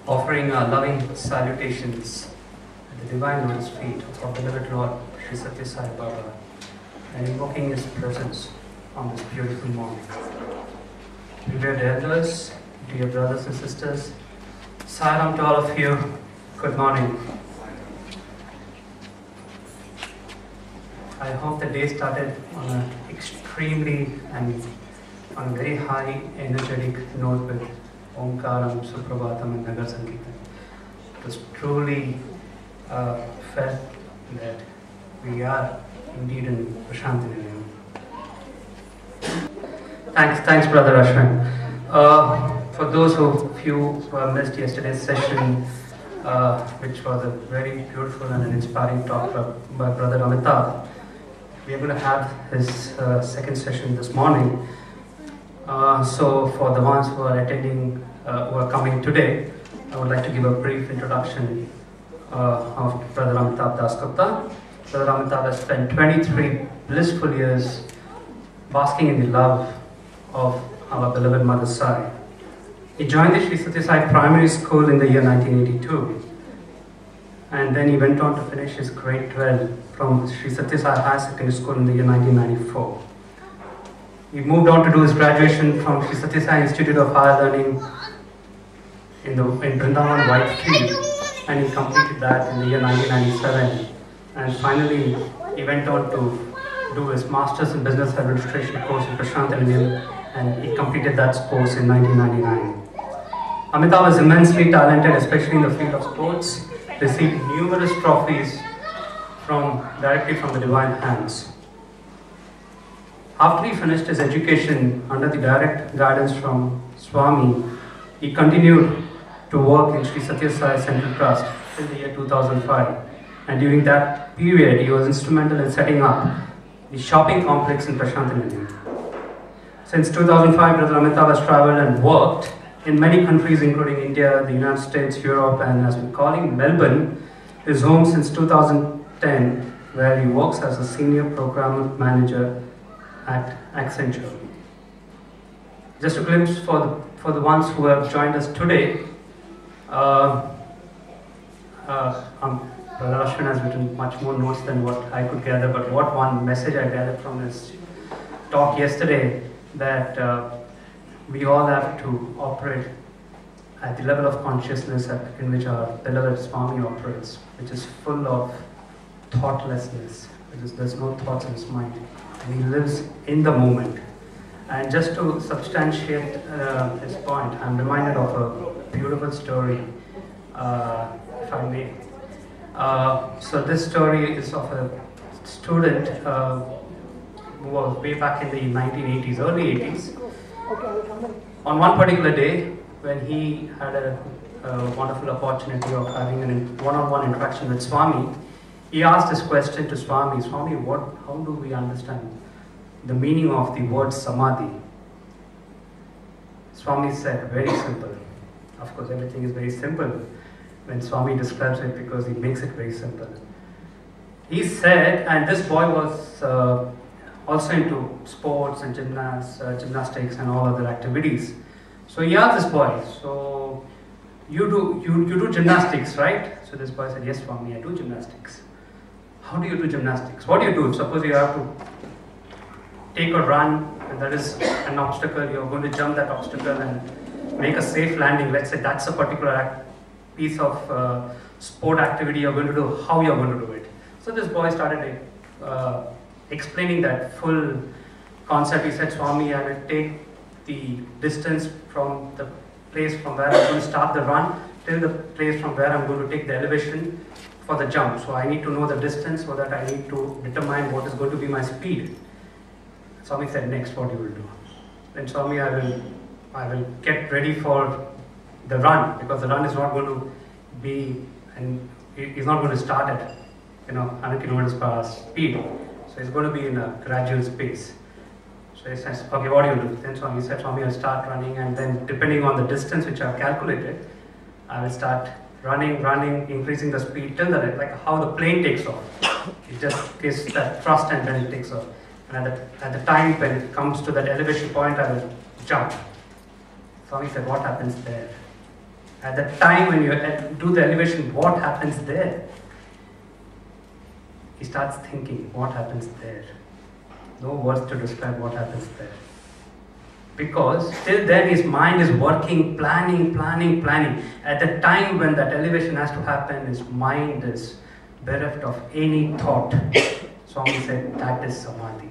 offering our loving salutations at the Divine Lotus feet of our beloved Lord, Sri Sathya Sai Baba, and invoking His presence on this beautiful morning. Revered elders, dear brothers and sisters, Salam to all of you, good morning. I hope the day started on an extremely and on a very high energetic note with Omkaram, Suprabhatam and Nagar Sankirtan. It was truly felt that we are indeed in Prashantinayam. Thanks Brother Ashwin. For those of you who have missed yesterday's session, which was a very beautiful and an inspiring talk by Brother Amitabh, we are going to have his second session this morning. So for the ones who are attending, who are coming today, I would like to give a brief introduction of Brother Amitabh Das Gupta. Brother Amitabh has spent 23 blissful years basking in the love of our beloved Mother Sai. He joined the Sri Sathya Sai Primary School in the year 1982, and then he went on to finish his grade 12 from Sri Sathya Sai High Secondary School in the year 1994. He moved on to do his graduation from Sri Sathya Sai Institute of Higher Learning in Vrindavan, Whitefield, and he completed that in the year 1997. And finally, he went on to do his Masters in Business Administration course in Prashantinayam, and he completed that course in 1999. Amitabh is immensely talented, especially in the field of sports, received numerous trophies directly from the divine hands. After he finished his education under the direct guidance from Swami, he continued to work in Sri Sathya Sai Central Trust till the year 2005. And during that period, he was instrumental in setting up the shopping complex in Prashantinayam. Since 2005, Brother Amitabh has traveled and worked in many countries, including India, the United States, Europe, and as we call him, Melbourne, his home since 2010, where he works as a senior program manager at Accenture. Just a glimpse for the ones who have joined us today. Brother Ashwin has written much more notes than what I could gather, but what one message I gathered from his talk yesterday, that we all have to operate at the level of consciousness in which our beloved Swami operates, which is full of thoughtlessness. There's no thoughts in his mind, and he lives in the moment. And just to substantiate his point, I'm reminded of a beautiful story, if I may. So this story is of a student who was way back in the 1980s, early 80s. On one particular day, when he had a wonderful opportunity of having a one-on-one interaction with Swami, he asked this question to Swami: Swami, how do we understand the meaning of the word samadhi? Swami said, very simple. Of course, everything is very simple when Swami describes it, because he makes it very simple. He said, and this boy was also into sports and gymnastics and all other activities. So he asked this boy, so you do gymnastics, right? So this boy said, yes, Swami, I do gymnastics. How do you do gymnastics? What do you do? Suppose you have to take a run, and that is an obstacle, you're going to jump that obstacle and make a safe landing. Let's say that's a particular piece of sport activity you're going to do, how you're going to do it. So this boy started explaining that full concept. He said, Swami, I will take the distance from the place from where I'm going to start the run till the place from where I'm going to take the elevation for the jump. So I need to know the distance so that I need to determine what is going to be my speed. Swami said, next, what you will do? Then Swami, I will get ready for the run, because the run is not going to be, and he's not going to start at 100 kilometers per hour speed. So it's going to be in a gradual space. So he says, okay, what do you do? Then Swami said, Swami, I'll start running, and then depending on the distance which I've calculated, I will start running, increasing the speed till like how the plane takes off. It just gives that thrust and then it takes off. And at the time when it comes to that elevation point, I will jump. Swami said, what happens there? At the time when you do the elevation, what happens there? He starts thinking, what happens there? No words to describe what happens there. Because till then his mind is working, planning. At the time when that elevation has to happen, his mind is bereft of any thought. Swami said, that is samadhi.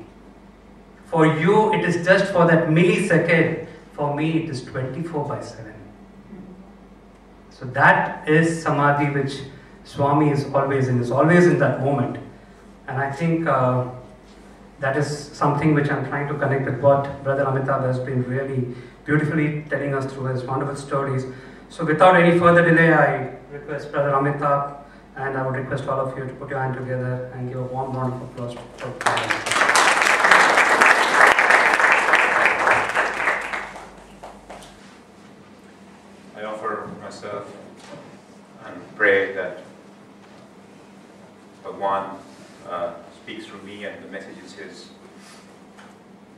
For you, it is just for that millisecond. For me, it is 24/7. So that is samadhi which Swami is always in that moment. And I think that is something which I'm trying to connect with what Brother Amitabh has been really beautifully telling us through his wonderful stories. So without any further delay, I request Brother Amitabh, and I would request all of you to put your hand together and give a warm round of applause for Brother Amitabh. I offer myself and pray that Bhagwan speaks through me and the message is his,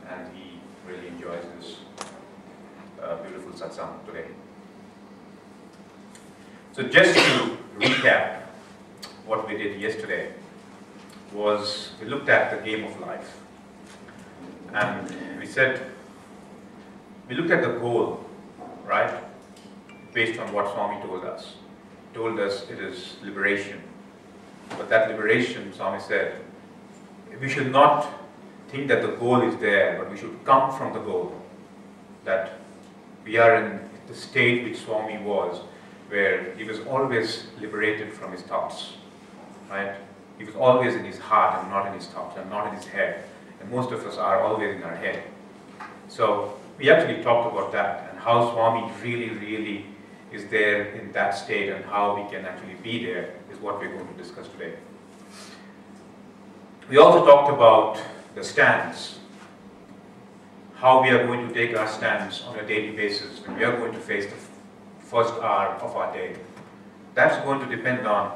and he really enjoys this beautiful satsang today. So just to recap what we did yesterday was we looked at the game of life, and we looked at the goal, right, based on what Swami told us. He told us it is liberation. But that liberation, Swami said, we should not think that the goal is there, but we should come from the goal. That we are in the state which Swami was, where he was always liberated from his thoughts, right? He was always in his heart and not in his thoughts and not in his head. And most of us are always in our head. So we actually talked about that and how Swami really is there in that state, and how we can actually be there is what we're going to discuss today. We also talked about the stance, how we are going to take our stance on a daily basis when we are going to face the first hour of our day. That's going to depend on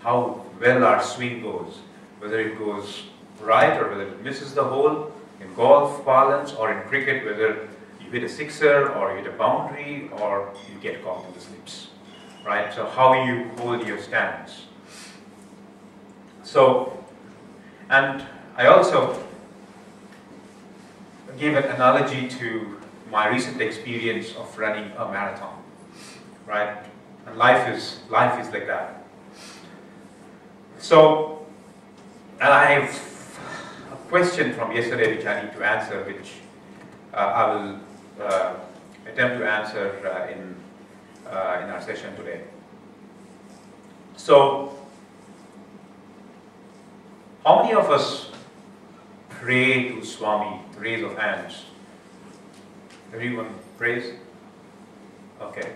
how well our swing goes, whether it goes right or whether it misses the hole, in golf parlance, or in cricket, whether you hit a sixer or you hit a boundary or you get caught in the slips, right? So how you hold your stance. So, and I also gave an analogy to my recent experience of running a marathon, right? And life is like that. So, and I have a question from yesterday which I need to answer, which I will attempt to answer in our session today. So, how many of us pray to Swami? Raise of hands. Everyone prays? Okay.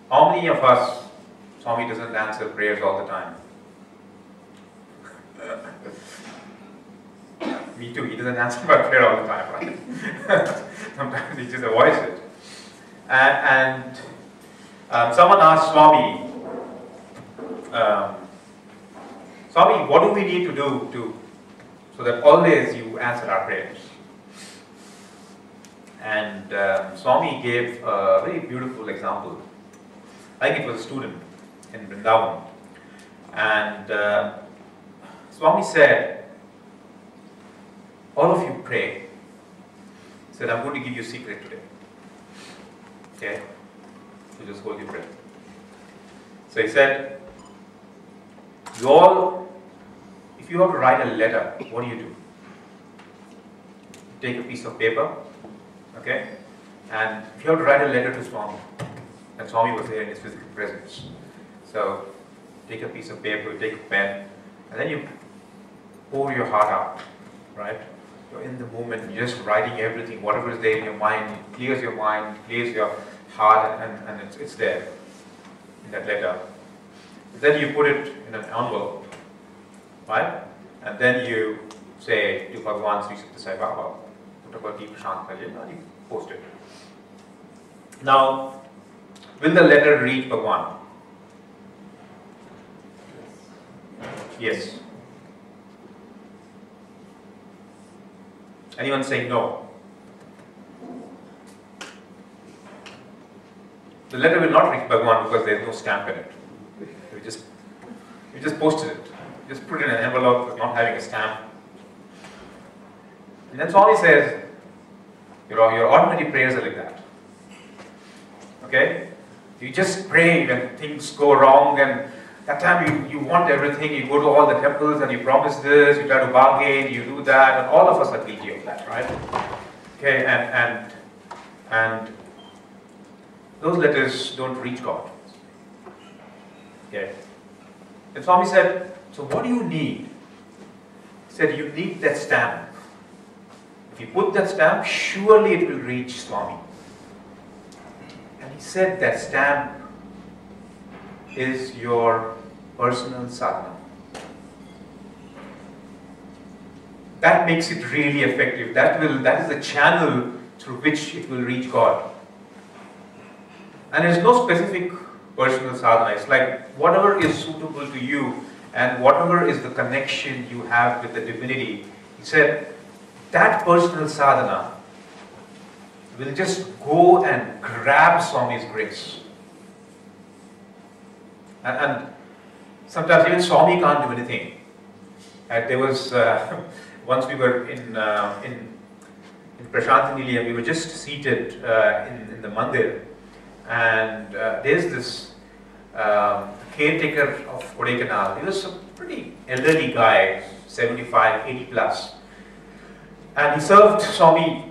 How many of us, Swami doesn't answer prayers all the time? Me too, he doesn't answer my prayer all the time, right? Sometimes he just avoids it. And someone asked Swami, Swami, what do we need to do so that always you answer our prayers? And Swami gave a very beautiful example. I think it was a student in Vrindavan. And Swami said, all of you pray. He said, I'm going to give you a secret today. Okay? So just hold your breath. So he said, you all, if you have to write a letter, what do? Take a piece of paper, okay? And if you have to write a letter to Swami, and Swami was there in his physical presence. So take a piece of paper, take a pen, and then you pour your heart out, right? You're in the moment, you're just writing everything, whatever is there in your mind, it clears your mind, clears your heart, and it's there in that letter. Then you put it in an envelope, right? And then you say to Bhagwan Sri Sathya Sai Baba, and you post it. Now, will the letter reach Bhagwan? Yes. Anyone saying no? the letter will not reach Bhagwan because there is no stamp in it. You just posted it. You just put it in an envelope not having a stamp. And then Swami says, your ordinary prayers are like that. Okay? You just pray when things go wrong, and that time you want everything, you go to all the temples and you promise this, you try to bargain, you do that, and all of us are guilty of that, right? Okay, and those letters don't reach God. Okay. And Swami said, so what do you need? He said, you need that stamp. If you put that stamp, surely it will reach Swami. And he said that stamp is your personal sadhana. That makes it really effective. That is the channel through which it will reach God. And there's no specific personal sadhana. It's like whatever is suitable to you and whatever is the connection you have with the divinity. He said that personal sadhana will just go and grab Swami's grace. And sometimes even Swami can't do anything. There was once we were in Prashanti Nilayam, we were just seated in the mandir, and there's this caretaker of Kodaikanal. He was a pretty elderly guy, 75, 80 plus, and he served Swami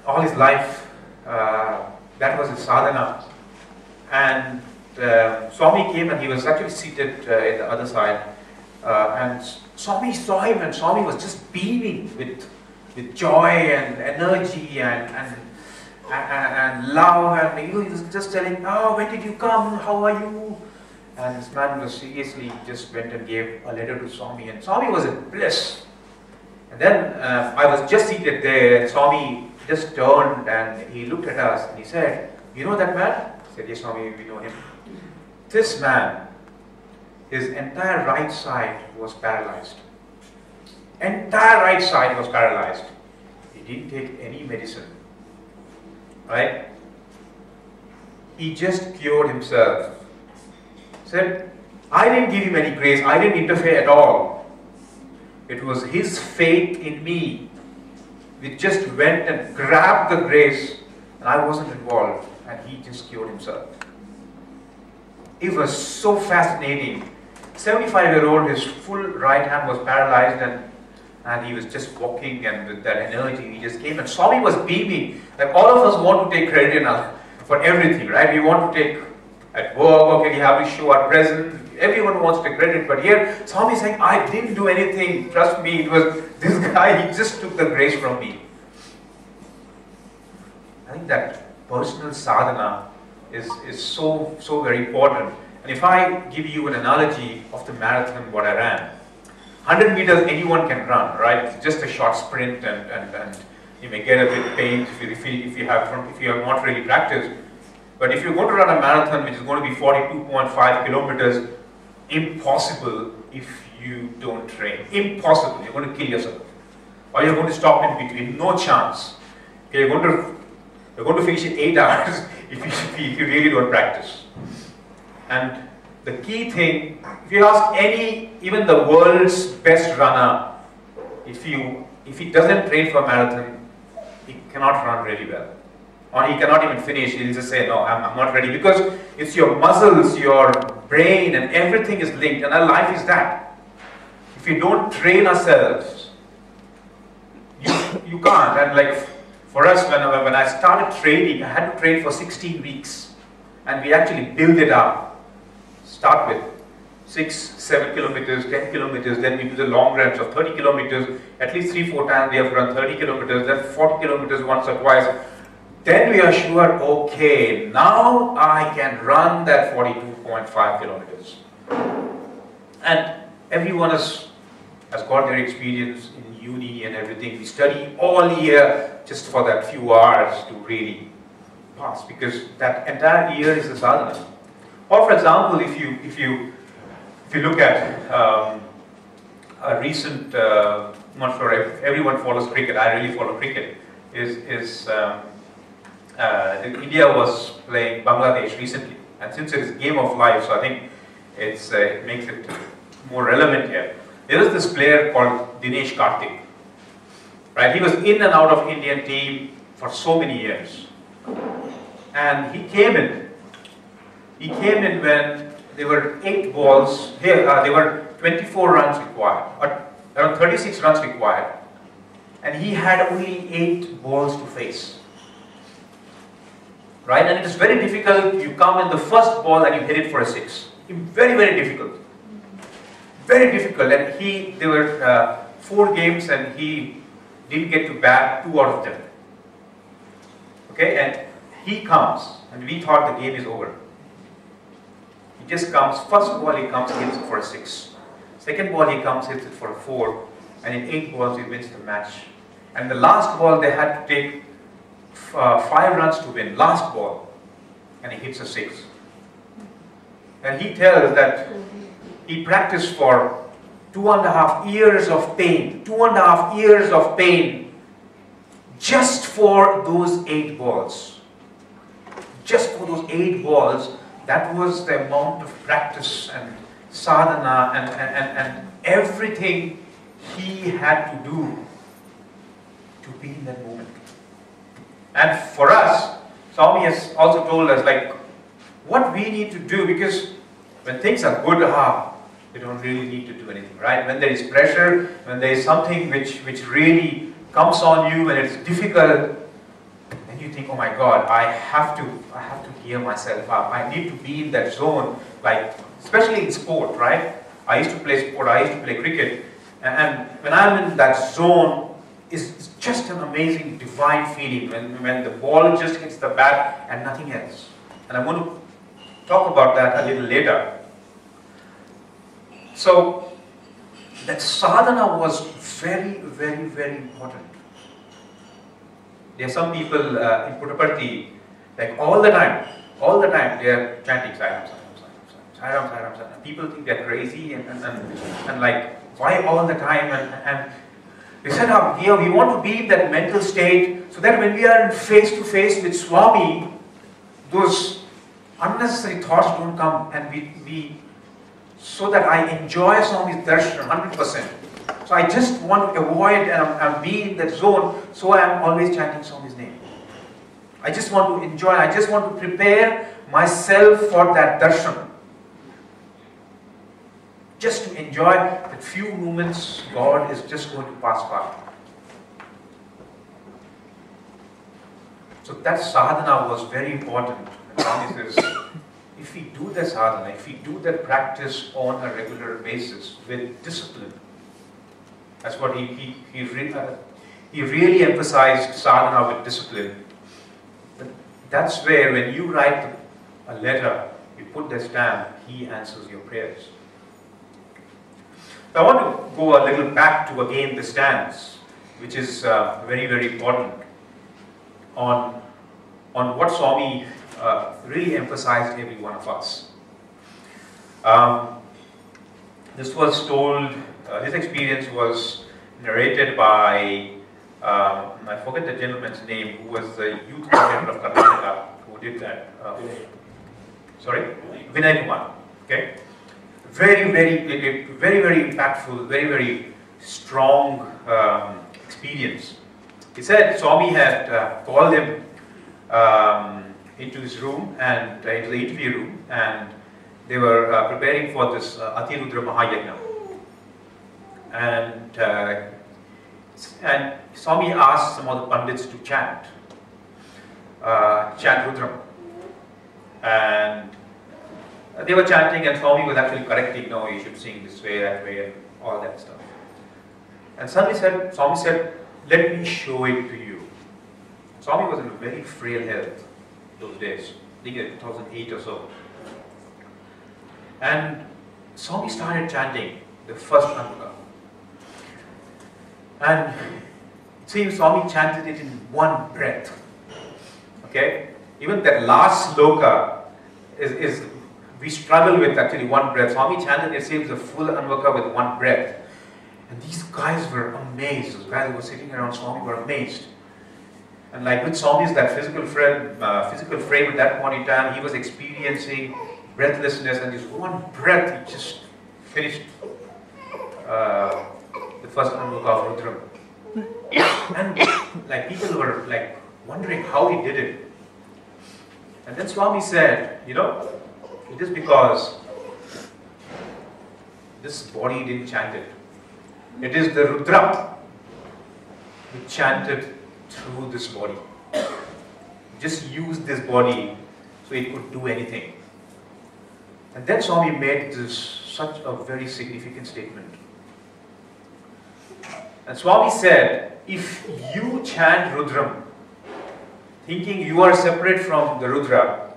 all his life. That was his sadhana. And Swami came and he was actually seated in the other side, and Swami saw him, and Swami was just beaming with joy and energy and love, and he was just telling, oh, when did you come, how are you? And this man was seriously just went and gave a letter to Swami, and Swami was in bliss. And then I was just seated there, and Swami just turned and he looked at us and he said, you know that man? I said, yes, Swami, we know him. This man, his entire right side was paralyzed. Entire right side was paralyzed. He didn't take any medicine. Right? He just cured himself. Said, I didn't give him any grace, I didn't interfere at all. It was his faith in me which just went and grabbed the grace, and I wasn't involved, and he just cured himself. It was so fascinating. 75-year-old, his full right hand was paralyzed, and he was just walking, and with that energy he just came, and Swami was beaming. Like all of us want to take credit for everything, right? We want to take at work, okay, we have to show our presence. Everyone wants to take credit, but here Swami is saying, I didn't do anything, trust me, it was this guy, he just took the grace from me. I think that personal sadhana is so very important. And if I give you an analogy of the marathon what I ran, 100 meters anyone can run, right? It's just a short sprint, and you may get a bit pain if you have not really practiced. But if you're going to run a marathon which is going to be 42.5 kilometers, impossible if you don't train. Impossible. You're going to kill yourself, or you're going to stop in between. No chance. Okay, you're going to finish in 8 hours if you really don't practice. And the key thing, if you ask even the world's best runner, if he doesn't train for a marathon, he cannot run really well. Or he cannot even finish, he'll just say, no, I'm not ready. Because it's your muscles, your brain, and everything is linked, and our life is that. If we don't train ourselves, you can't. And like for us, when I started training, I had to train for 16 weeks. And we actually build it up. Start with 6, 7 kilometers, 10 kilometers, then we do the long runs of 30 kilometers. At least 3-4 times we have to run 30 kilometers, then 40 kilometers once or twice. Then we are sure, okay, now I can run that 42.5 kilometers. And everyone has got their experience in uni and everything. We study all year just for that few hours to really pass, because that entire year is the sadhana. Or for example, if you look at a recent, I'm not sure if everyone follows cricket, I really follow cricket, is India was playing Bangladesh recently, and since it is game of life, so I think it makes it more relevant here. There was this player called Dinesh Karthik, right? He was in and out of Indian team for so many years, and he came in. He came in when there were 8 balls. Here, there were 24 runs required, or around 36 runs required, and he had only 8 balls to face. Right, and it is very difficult. You come in the first ball and you hit it for a 6. Very, very difficult. Very difficult. And there were 4 games, and he didn't get to bat 2 out of them. Okay, and he comes, and we thought the game is over. He just comes. First ball he comes, hits it for a 6. Second ball he comes, hits it for a 4, and in 8 balls he wins the match. And the last ball they had to take 5 runs to win, last ball, and he hits a 6. And he tells that he practiced for 2.5 years of pain, 2.5 years of pain, just for those 8 balls. Just for those 8 balls, that was the amount of practice and sadhana and everything he had to do to be in that moment. And for us, Swami has also told us like what we need to do, because when things are good, we don't really need to do anything, right? When there is pressure, when there is something which really comes on you and it's difficult, then you think, oh my God, I have to gear myself up. I need to be in that zone, like especially in sport, right? I used to play sport, I used to play cricket, and when I'm in that zone, it's just an amazing divine feeling when the ball just hits the bat and nothing else. And I'm going to talk about that a little later. So that sadhana was very, very, very important. There are some people in Puttaparthi, like all the time they are chanting Sai Ram, Sai Ram, Sai Ram, Sai Ram. People think they're crazy and like, why all the time? And they said, here we want to be in that mental state so that when we are face to face with Swami, those unnecessary thoughts don't come, and we so that I enjoy Swami's darshan 100%. So I just want to avoid and be in that zone, so I am always chanting Swami's name. I just want to enjoy, I just want to prepare myself for that darshan. Just to enjoy that few moments God is just going to pass by. So that sadhana was very important. Swami says, if we do that sadhana, if we do that practice on a regular basis with discipline, that's what he really emphasized, sadhana with discipline. But that's where when you write a letter, you put the stamp, he answers your prayers. So I want to go a little back to again the stance, which is very, very important on what Swami really emphasized every one of us. This was told, this experience was narrated by, I forget the gentleman's name, who was the youth coordinator of Karnataka, who did that. Sorry? Vinay Kumar. Okay? Very, very impactful, very, very strong experience. He said Swami had called him into his room and into the interview room, and they were preparing for this Atirudra Mahayagna. And Swami asked some of the Pandits to chant Rudram. And they were chanting, and Swami was actually correcting, no, you should sing this way, that way, and all that stuff. And Swami said, let me show it to you. Swami was in very frail health those days, I think in 2008 or so. And Swami started chanting the first Anvaka. And it seems Swami chanted it in one breath. Okay? Even that last sloka is we struggle with actually one breath. Swami chanted, it seems, the full Anvaka with one breath. And these guys were amazed. Those guys who were sitting around Swami were amazed. And like with Swami's that physical frame at that point in time, he was experiencing breathlessness, and this one breath, he just finished the first Anmuka of Rudram. And like people were like wondering how he did it. And then Swami said, you know, it is because this body didn't chant it. It is the Rudra which chanted through this body. Just used this body so it could do anything. And then Swami made this such a very significant statement. And Swami said, if you chant Rudram, thinking you are separate from the Rudra,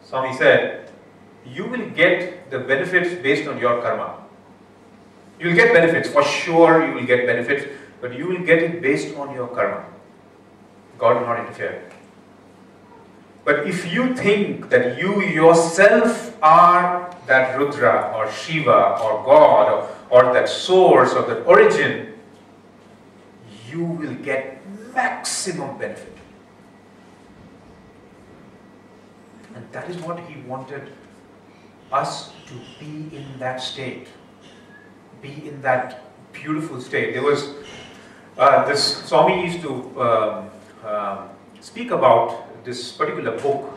Swami said, you will get the benefits based on your karma. You will get benefits, for sure you will get benefits, but you will get it based on your karma. God will not interfere. But if you think that you yourself are that Rudra or Shiva or God or that source or that origin, you will get maximum benefit. And that is what he wanted us to be in that state. Be in that beautiful state. There was this Swami used to speak about this particular book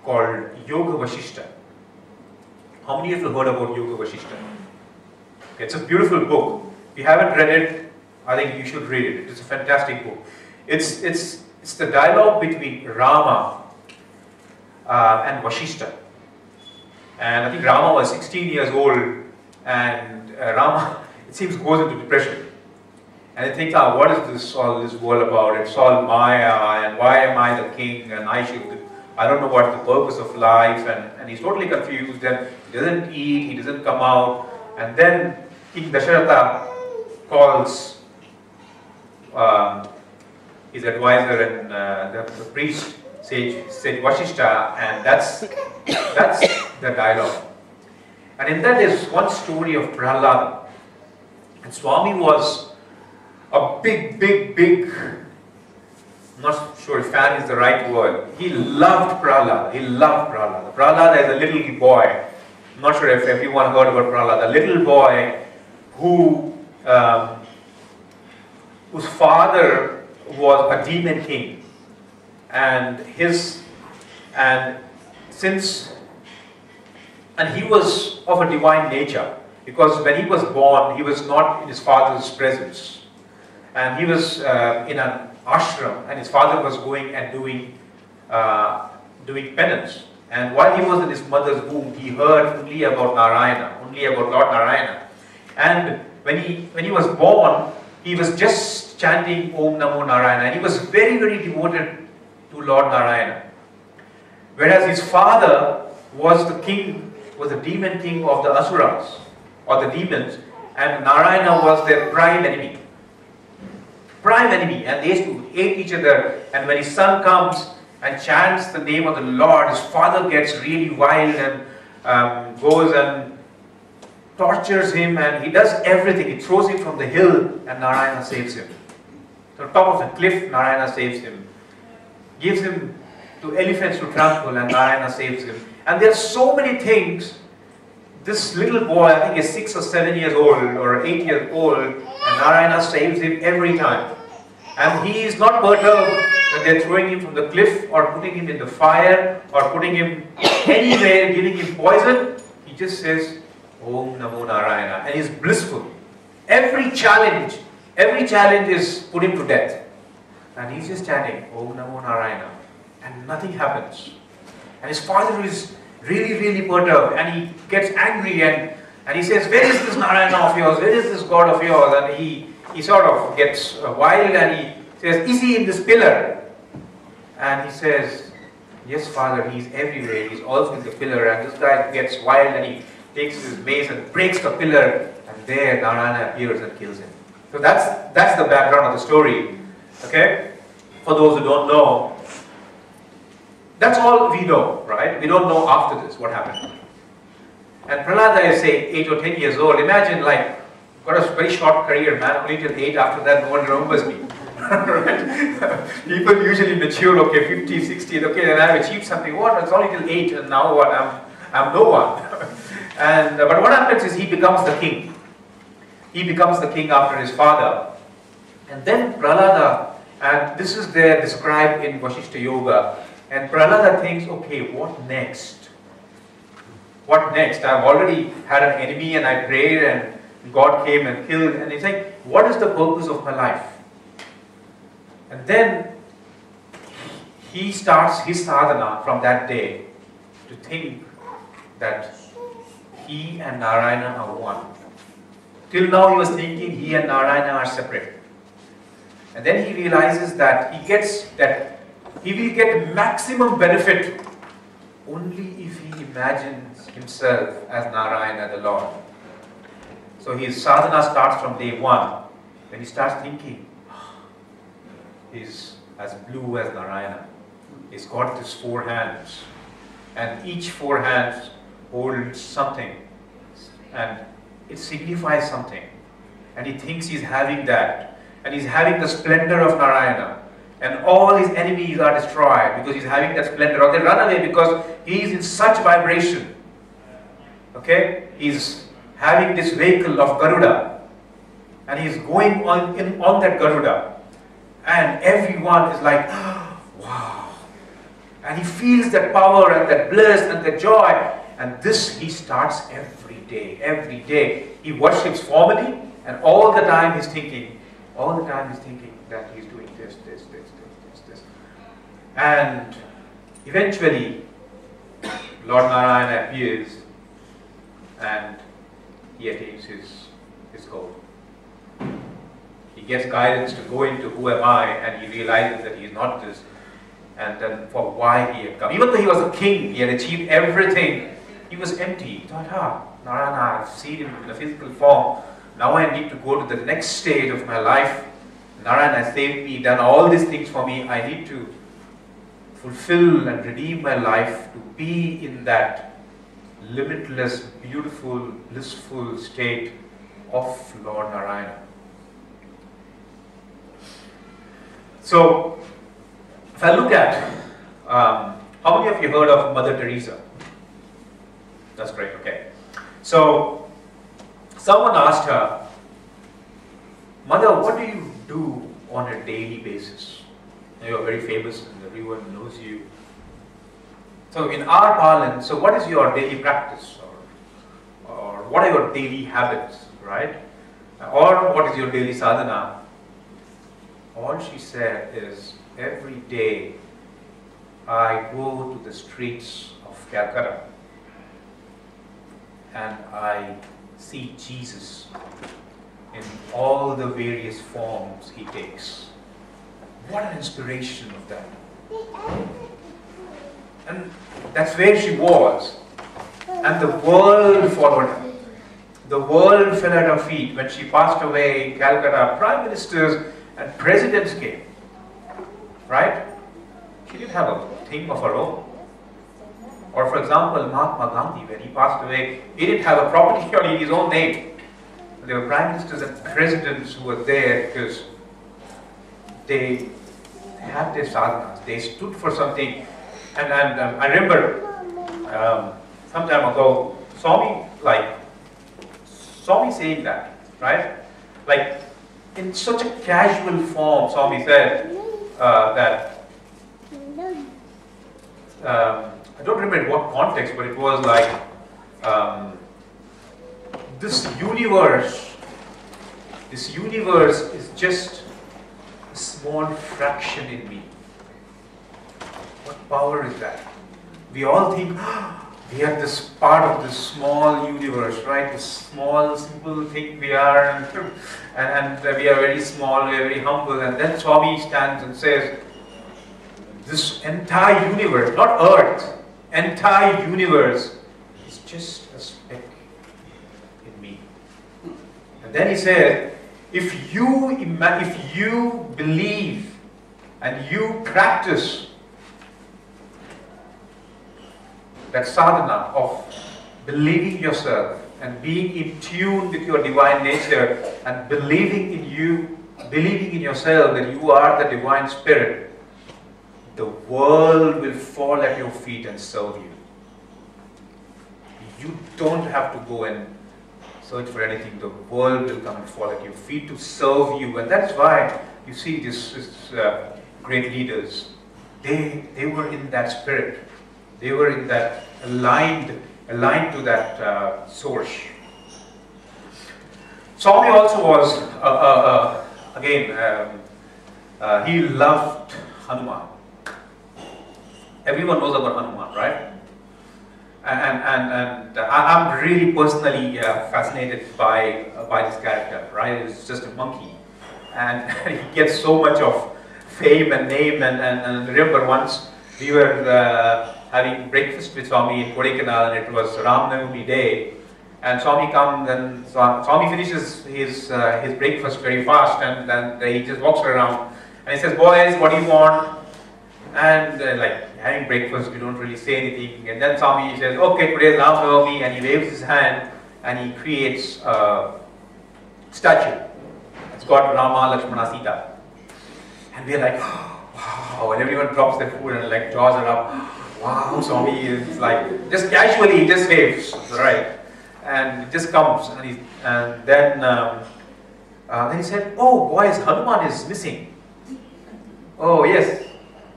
called Yoga Vashishta. How many of you heard about Yoga Vashishta? It's a beautiful book. If you haven't read it, I think you should read it. It's a fantastic book. It's the dialogue between Rama and Vashishta. And I think Rama was 16 years old, and Rama, it seems, goes into depression. And he thinks, what is all this world about? It's all Maya, and why am I the king? And I don't know what the purpose of life. And he's totally confused, and he doesn't eat, he doesn't come out. And then King Dasharatha calls his advisor and the priest, sage Vashishta, and that's the dialogue. And in that is one story of Prahlada. And Swami was a big, I'm not sure if fan is the right word. He loved Prahlada. He loved Prahlada. Prahlada is a little boy. I'm not sure if everyone heard about Prahlada. A little boy whose father was a demon king. And he was of a divine nature, because when he was born, he was not in his father's presence, and he was in an ashram, and his father was going and doing penance. And while he was in his mother's womb, he heard only about Narayana, only about Lord Narayana. And when he was born, he was just chanting Om Namo Narayana, and he was very, very devoted to Lord Narayana. Whereas his father was the demon king of the Asuras, or the demons, and Narayana was their prime enemy. And they used to hate each other. And when his son comes and chants the name of the Lord, his father gets really wild and goes and tortures him, and he does everything. He throws him from the hill, and Narayana saves him. To the top of the cliff, Narayana saves him. Gives him to elephants to tranquil, and Narayana saves him. And there are so many things. This little boy, I think he's 6 or 7 years old, or 8 years old, and Narayana saves him every time. And he is not perturbed when they're throwing him from the cliff, or putting him in the fire, or putting him anywhere, giving him poison. He just says, Om Namo Narayana, and he's blissful. Every challenge is put him to death. And he's just chanting Om Namo Narayana, and nothing happens. And his father is really, really perturbed, and he gets angry, and he says, where is this Narayana of yours? Where is this God of yours? And he sort of gets wild, and he says, is he in this pillar? And he says, yes, Father, he's everywhere. He's also in the pillar. And this guy gets wild, and he takes his mace and breaks the pillar, and there Narayana appears and kills him. So that's the background of the story. Okay? For those who don't know, that's all we know, right? We don't know after this what happened. And Prahlada is, say, 8 or 10 years old. Imagine, like, got a very short career, man, only till 8. After that, no one remembers me. Right? People usually mature, okay, 50, 60, okay, then I've achieved something. What? It's only till 8, and now what? I'm no one. And but what happens is he becomes the king. He becomes the king after his father. And then Prahlada, and this is there described in Vasishtha Yoga, and Prahlada thinks, okay, what next? What next? I've already had an enemy and I prayed and God came and killed, and he's like, what is the purpose of my life? And then he starts his sadhana from that day to think that he and Narayana are one. Till now he was thinking he and Narayana are separate. And then he realizes that he will get maximum benefit only if he imagines himself as Narayana, the Lord. So his sadhana starts from day one, when he starts thinking, he's as blue as Narayana. He's got these 4 hands, and each 4 hands holds something, and it signifies something. And he thinks he's having that, and he's having the splendor of Narayana, and all his enemies are destroyed because he's having that splendor, or they run away because he's in such vibration. Okay? He's having this vehicle of Garuda, and he's going on that Garuda, and everyone is like, wow, and he feels that power and that bliss and that joy, and this he starts every day. He worships formally, and all the time he's thinking that he's doing this, and eventually Lord Narayana appears, and he attains his goal. He gets guidance to go into who am I, and he realizes that he is not this, and then for why he had come. Even though he was a king, he had achieved everything, he was empty. He thought, Narayana, I've seen him in a physical form, now I need to go to the next stage of my life. Narayana has saved me, done all these things for me, I need to fulfill and redeem my life to be in that limitless, beautiful, blissful state of Lord Narayana. So, if I look at, how many of you heard of Mother Teresa? That's great, okay. So, someone asked her, Mother, what do you do on a daily basis? You're very famous and everyone knows you. So in our parlance, so what is your daily practice, or what are your daily habits, right? Or what is your daily sadhana? All she said is, every day I go to the streets of Calcutta and I see Jesus in all the various forms he takes. What an inspiration of that. And that's where she was. And the world followed her. The world fell at her feet. When she passed away in Calcutta, prime ministers and presidents came. Right? She didn't have a thing of her own. Or for example, Mahatma Gandhi, when he passed away, he didn't have a property in his own name. There were prime ministers and presidents who were there because they had their sadhanas. They stood for something. And I remember some time ago, Swami saying that, right? Like in such a casual form, Swami said that, I don't remember in what context, but it was like, this universe is just a small fraction in me. What power is that? We all think, we are this part of this small universe, right? This small, simple thing we are, and we are very small, we are very humble. And then Swami stands and says, this entire universe, not Earth, entire universe is just a speck in me. And then he said, if you believe and you practice that sadhana of believing yourself and being in tune with your divine nature and believing in you believing in yourself that you are the divine spirit, the world will fall at your feet and serve you. You don't have to go and search for anything. The world will come and fall at your feet to serve you. And that's why you see this great leaders. They were in that spirit. They were in that aligned to that source. Swami also was, he loved Hanuman. Everyone knows about Hanuman, right? And I'm really personally fascinated by this character, right? He's just a monkey. And he gets so much of fame and name. And remember once we were having breakfast with Swami in Kodaikanal, and it was Ram Navami day. And Swami comes and Swami finishes his breakfast very fast, and then he just walks around and he says, "Boys, what do you want?" And like having breakfast, we don't really say anything. And then Swami says, "Okay, today is Ram Navami," and he waves his hand and he creates a statue. It's got Rama, Lakshmana, Sita. And we're like, wow, and everyone drops their food and like jaws are up. Wow, Swami is like, just casually, he just waves, right? And it just comes, and then he said, "Oh, boys, Hanuman is missing." "Oh, yes."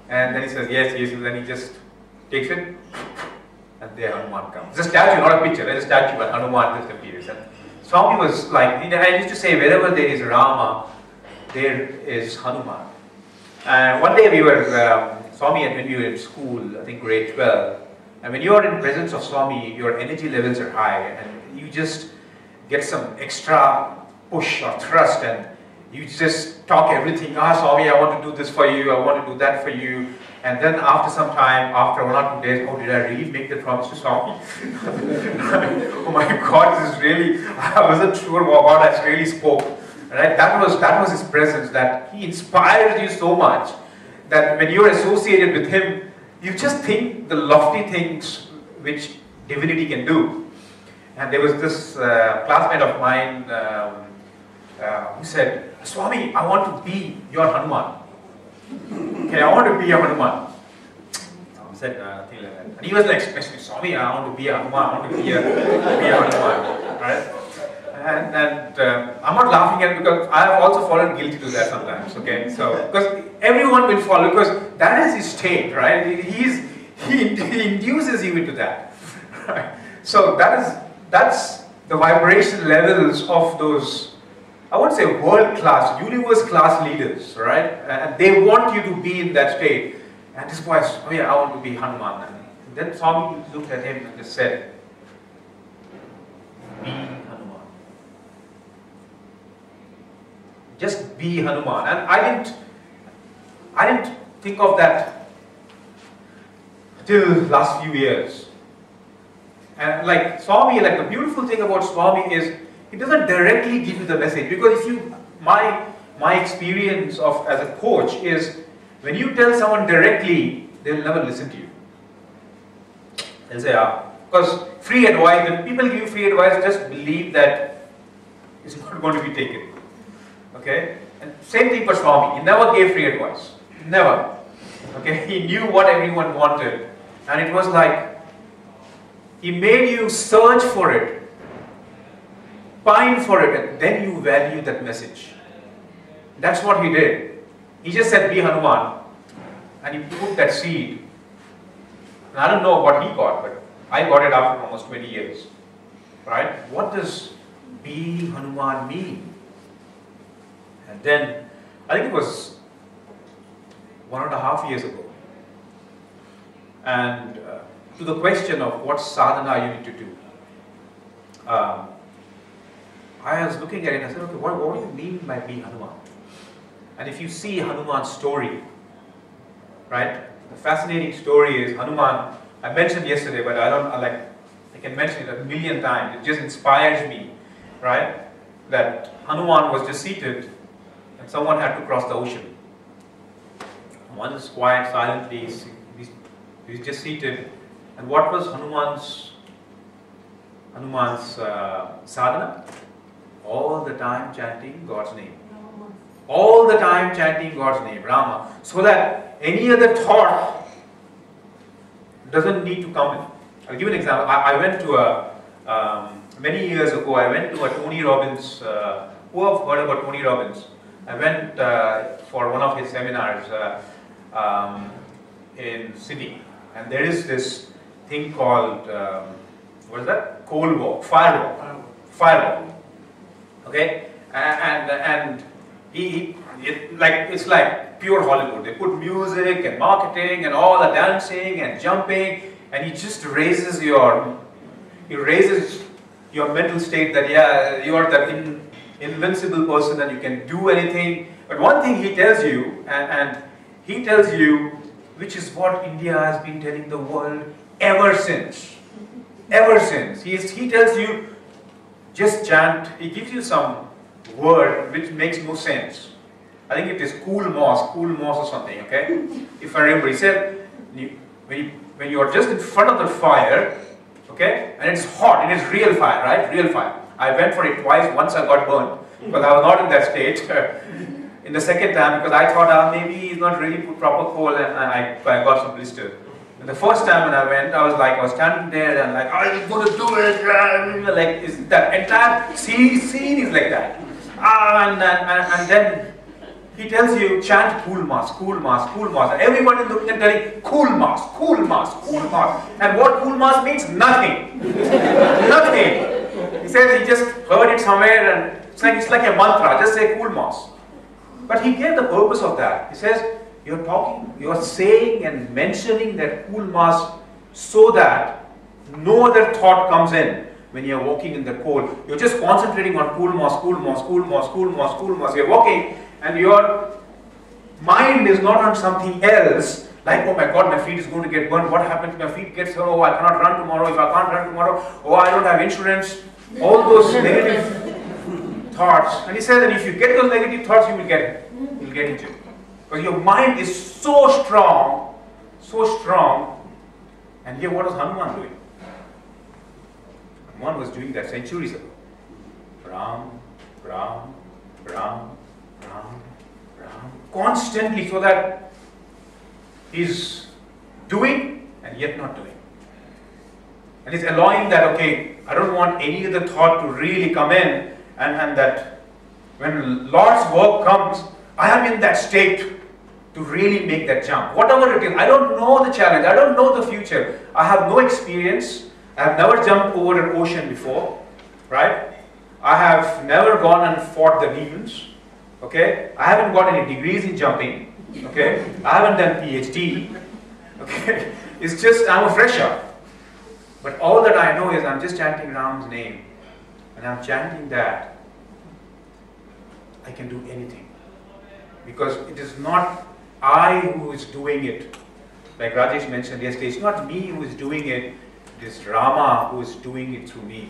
And then he says, yes, and then he just takes it, and there Hanuman comes. It's a statue, not a picture, there's a statue, and Hanuman just appears. And Swami was like, I used to say, wherever there is Rama, there is Hanuman. And one day we were, Swami, when we were in school, I think grade 12, and when you are in presence of Swami, your energy levels are high, and you just get some extra push or thrust, and you just talk everything. Swami, I want to do this for you, I want to do that for you. And then after some time, after 1 or 2 days, oh, did I really make the promise to Swami? Oh my God, this is really, I wasn't sure what God has really spoke. Right? That was his presence, that he inspires you so much that when you're associated with him, you just think the lofty things which divinity can do. And there was this classmate of mine who said, "Swami, I want to be your Hanuman. Okay, I want to be a Hanuman." I said nothing like that. And he was like, especially, "Swami, I want to be a Hanuman. I want to be a Hanuman." Right? And I'm not laughing at it because I have also fallen guilty to that sometimes. Okay, so because everyone will fall, because that is his state, right? He induces you into that. Right? So that's the vibration levels of those, I won't say world-class, universe-class leaders, right? And they want you to be in that state. And this boy, "Oh yeah, I want to be Hanuman." And then Swami looked at him and just said, "Be Hanuman. Just be Hanuman." And I didn't think of that till last few years. And like Swami, like the beautiful thing about Swami is, he doesn't directly give you the message, because if you, my experience of as a coach is, when you tell someone directly, they'll never listen to you. They'll say, because free advice, when people give you free advice, just believe that it's not going to be taken. Okay? And same thing for Swami, he never gave free advice. Never. Okay? He knew what everyone wanted, and it was like, he made you search for it, pine for it, and then you value that message. That's what he did. He just said, "Be Hanuman," and he put that seed. And I don't know what he got, but I got it after almost 20 years. Right? What does "be Hanuman" mean? And then, I think it was 1.5 years ago. And to the question of what sadhana you need to do, I was looking at it and I said, okay, what do you mean by "be Hanuman"? And if you see Hanuman's story, right, the fascinating story is Hanuman, I mentioned yesterday, but I can mention it a million times, it just inspires me, right, that Hanuman was just seated and someone had to cross the ocean. One is quiet, silently, he's just seated. And what was Hanuman's sadhana? All the time chanting God's name. all the time chanting God's name, Rama, so that any other thought doesn't need to come in. I'll give you an example. I went to many years ago, I went to a Tony Robbins, who have heard about Tony Robbins? I went for one of his seminars in Sydney, and there is this thing called, what is that? Coal walk, firewalk. Okay? And it's like pure Hollywood. They put music and marketing and all the dancing and jumping, and he just raises your mental state that yeah, you are that invincible person and you can do anything. But one thing he tells you, and he tells you, which is what India has been telling the world ever since. Ever since. He tells you, just chant. He gives you some word which makes no sense. I think it is cool moss or something, okay? If I remember, he said, when you are just in front of the fire, okay, and it's hot, it is real fire, right? Real fire. I went for it twice, once I got burned, because I was not in that state. In the second time, because I thought maybe he's not really put proper coal, and I got some blister. And the first time when I went, I was standing there and like, I'm going to do it, like, is that entire scene is like that. And then he tells you, chant cool mass, cool mass, cool mass. And everybody looking and telling, cool mass, cool mass, cool mass. And what cool mass means? Nothing. Nothing. He says he just heard it somewhere and it's like a mantra, just say cool mass. But he gave the purpose of that. He says, you're saying and mentioning that cool mass so that no other thought comes in. When you're walking in the cold, you're just concentrating on cool mass, cool mass, cool mass, cool mass, cool mass. You're walking and your mind is not on something else, like, oh my God, my feet is going to get burned. What happened if my feet gets hurt? Oh, I cannot run tomorrow. If I can't run tomorrow, oh, I don't have insurance. All those negative thoughts. And he says that if you get those negative thoughts, you will get into it. Because your mind is so strong. And here, what was Hanuman doing? Hanuman was doing that centuries ago. Ram, Ram, Ram, Ram, Ram. Constantly, so that he's doing and yet not doing. And he's allowing that, okay, I don't want any other thought to really come in, and that when Lord's work comes, I am in that state to really make that jump. Whatever it is, I don't know the challenge, I don't know the future, I have no experience, I have never jumped over an ocean before, right? I have never gone and fought the demons, okay? I haven't got any degrees in jumping, okay? I haven't done PhD, okay? It's just, I'm a fresher. But all that I know is I'm just chanting Ram's name, and I'm chanting that I can do anything. Because it is not I who is doing it. Like Rajesh mentioned yesterday, it's not me who is doing it, it is Rama who is doing it through me.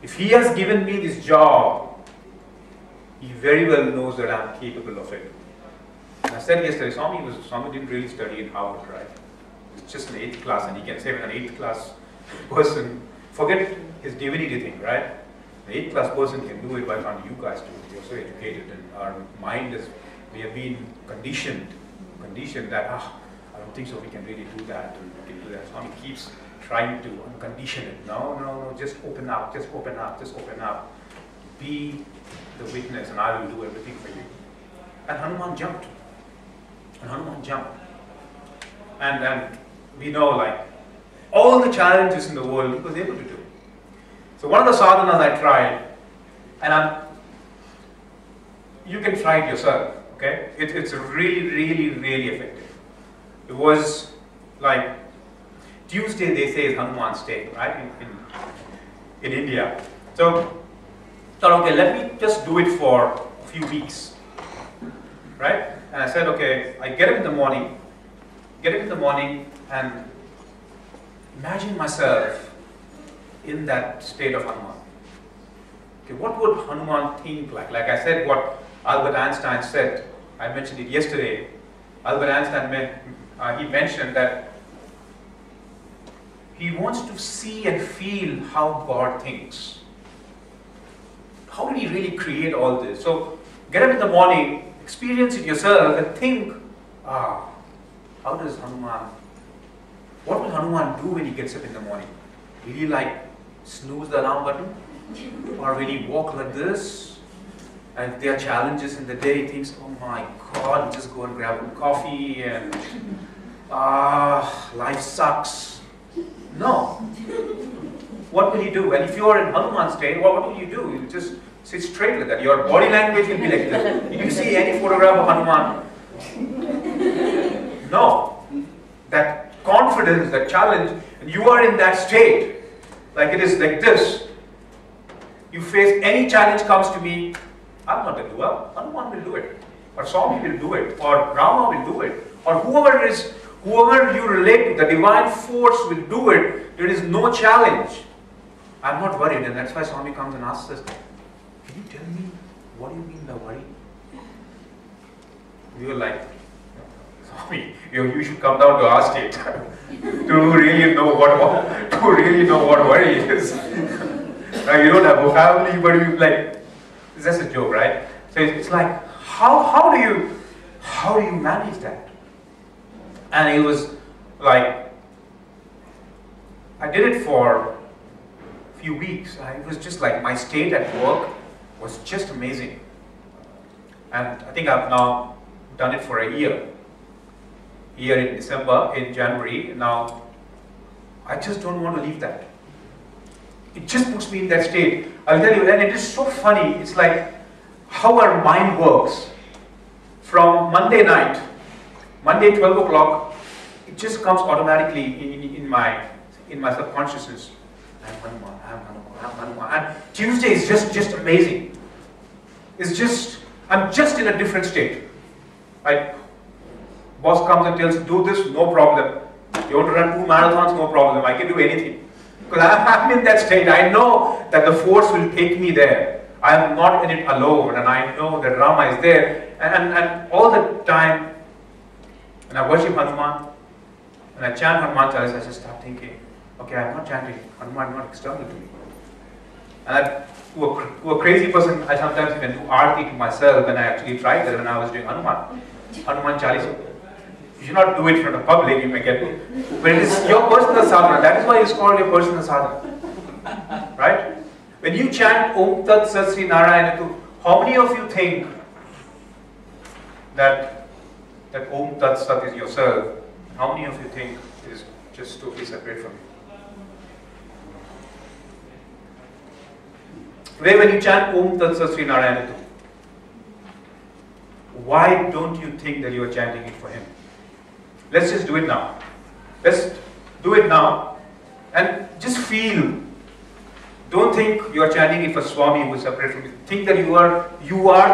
If he has given me this job, he very well knows that I'm capable of it. And I said yesterday, Swami didn't really study in Harvard, right? It's just an 8th class, and he can say when an 8th class person, forget his divinity thing, right? An 8th class person can do it, why can't you guys do it? You're so educated, and our mind is, we have been conditioned that, I don't think so, we can really do that, and we can do that. Swami keeps trying to uncondition it. No, just open up, just open up, just open up. Be the witness, and I will do everything for you. And Hanuman jumped. And we know, like, all the challenges in the world he was able to do. So one of the sadhanas I tried, and you can try it yourself, okay? It's really effective. It was like Tuesday, they say, is Hanuman's Day, right? In India. So I thought, okay, let me just do it for a few weeks, right? And I said, okay, I get up in the morning and imagine myself in that state of Hanuman. Okay, what would Hanuman think like? Like I said, what Albert Einstein said, I mentioned it yesterday. Albert Einstein, he mentioned that he wants to see and feel how God thinks. How did he really create all this? So Get up in the morning, experience it yourself and think, how does Hanuman, what will Hanuman do when he gets up in the morning? Will he like snooze the alarm button? Or will he walk like this? And if there are challenges in the day, he thinks, oh my God, just go and grab a coffee and life sucks. No. What will he do? And if you are in Hanuman's state, what will you do? You just sit straight like that. Your body language will be like this. If you see any photograph of Hanuman, no. That confidence, that challenge, and you are in that state, like it is like this. You face any challenge comes to me, I'm not going to do it. Hanuman will do it. Or Swami will do it. Or Rama will do it. Or whoever you relate to, the divine force will do it. There is no challenge. I'm not worried, and that's why Swami comes and asks us, can you tell me what do you mean by worry? We were like, Swami, you should come down to our state to really know what worry is. Now, you don't have vocabulary, but you like, it's just a joke, right? So it's like, how do you manage that? And it was like, I did it for a few weeks. It was just like my state at work was just amazing. And I think I've now done it for a year. Here in December, in January. Now, I just don't want to leave that. It just puts me in that state. I'll tell you, and it is so funny. It's like how our mind works. From Monday night, Monday 12 o'clock, it just comes automatically in my subconsciousness. I'm Hanuman. And Tuesday is just amazing. It's just, I'm just in a different state. Boss comes and tells you, do this, no problem. You want to run 2 marathons, no problem. I can do anything. Because I'm in that state. I know that the force will take me there. I am not in it alone, and I know that Rama is there. And all the time, when I worship Hanuman, when I chant Hanuman Chalisa, I just start thinking, okay, I'm not chanting Hanuman, not external to me. And to a crazy person, I sometimes even do arti to myself, and I actually tried that when I was doing Hanuman Chalisa. You should not do it for the public, you may get it. But it is your personal sadhana. That is why it's called your personal sadhana. Right? When you chant Om Tat Sat Sri Narayanatu, how many of you think that Om Tat Sat is yourself? How many of you think it is just totally separate from you? Today when you chant Om Tat Sat Sri Narayanatu, why don't you think that you are chanting it for him? Let's just do it now. Let's do it now and just feel. Don't think you are chanting it for Swami who is separate from you. Think that you are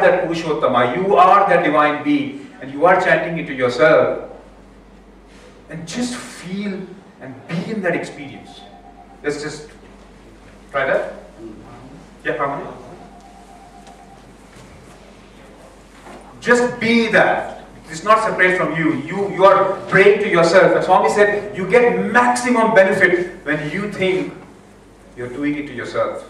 that Purushottama, you are that divine being, and you are chanting it to yourself. And just feel and be in that experience. Let's just try that. Yeah, Ramani? Just be that. It's not separate from you. You are praying to yourself. As Swami said, you get maximum benefit when you think you're doing it to yourself.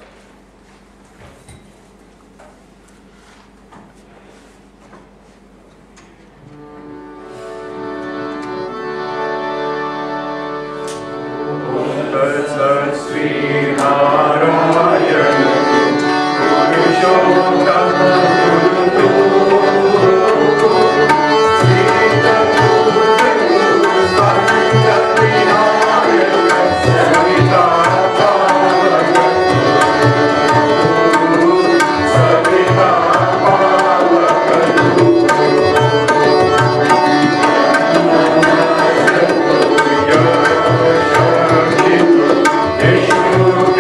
Yeshua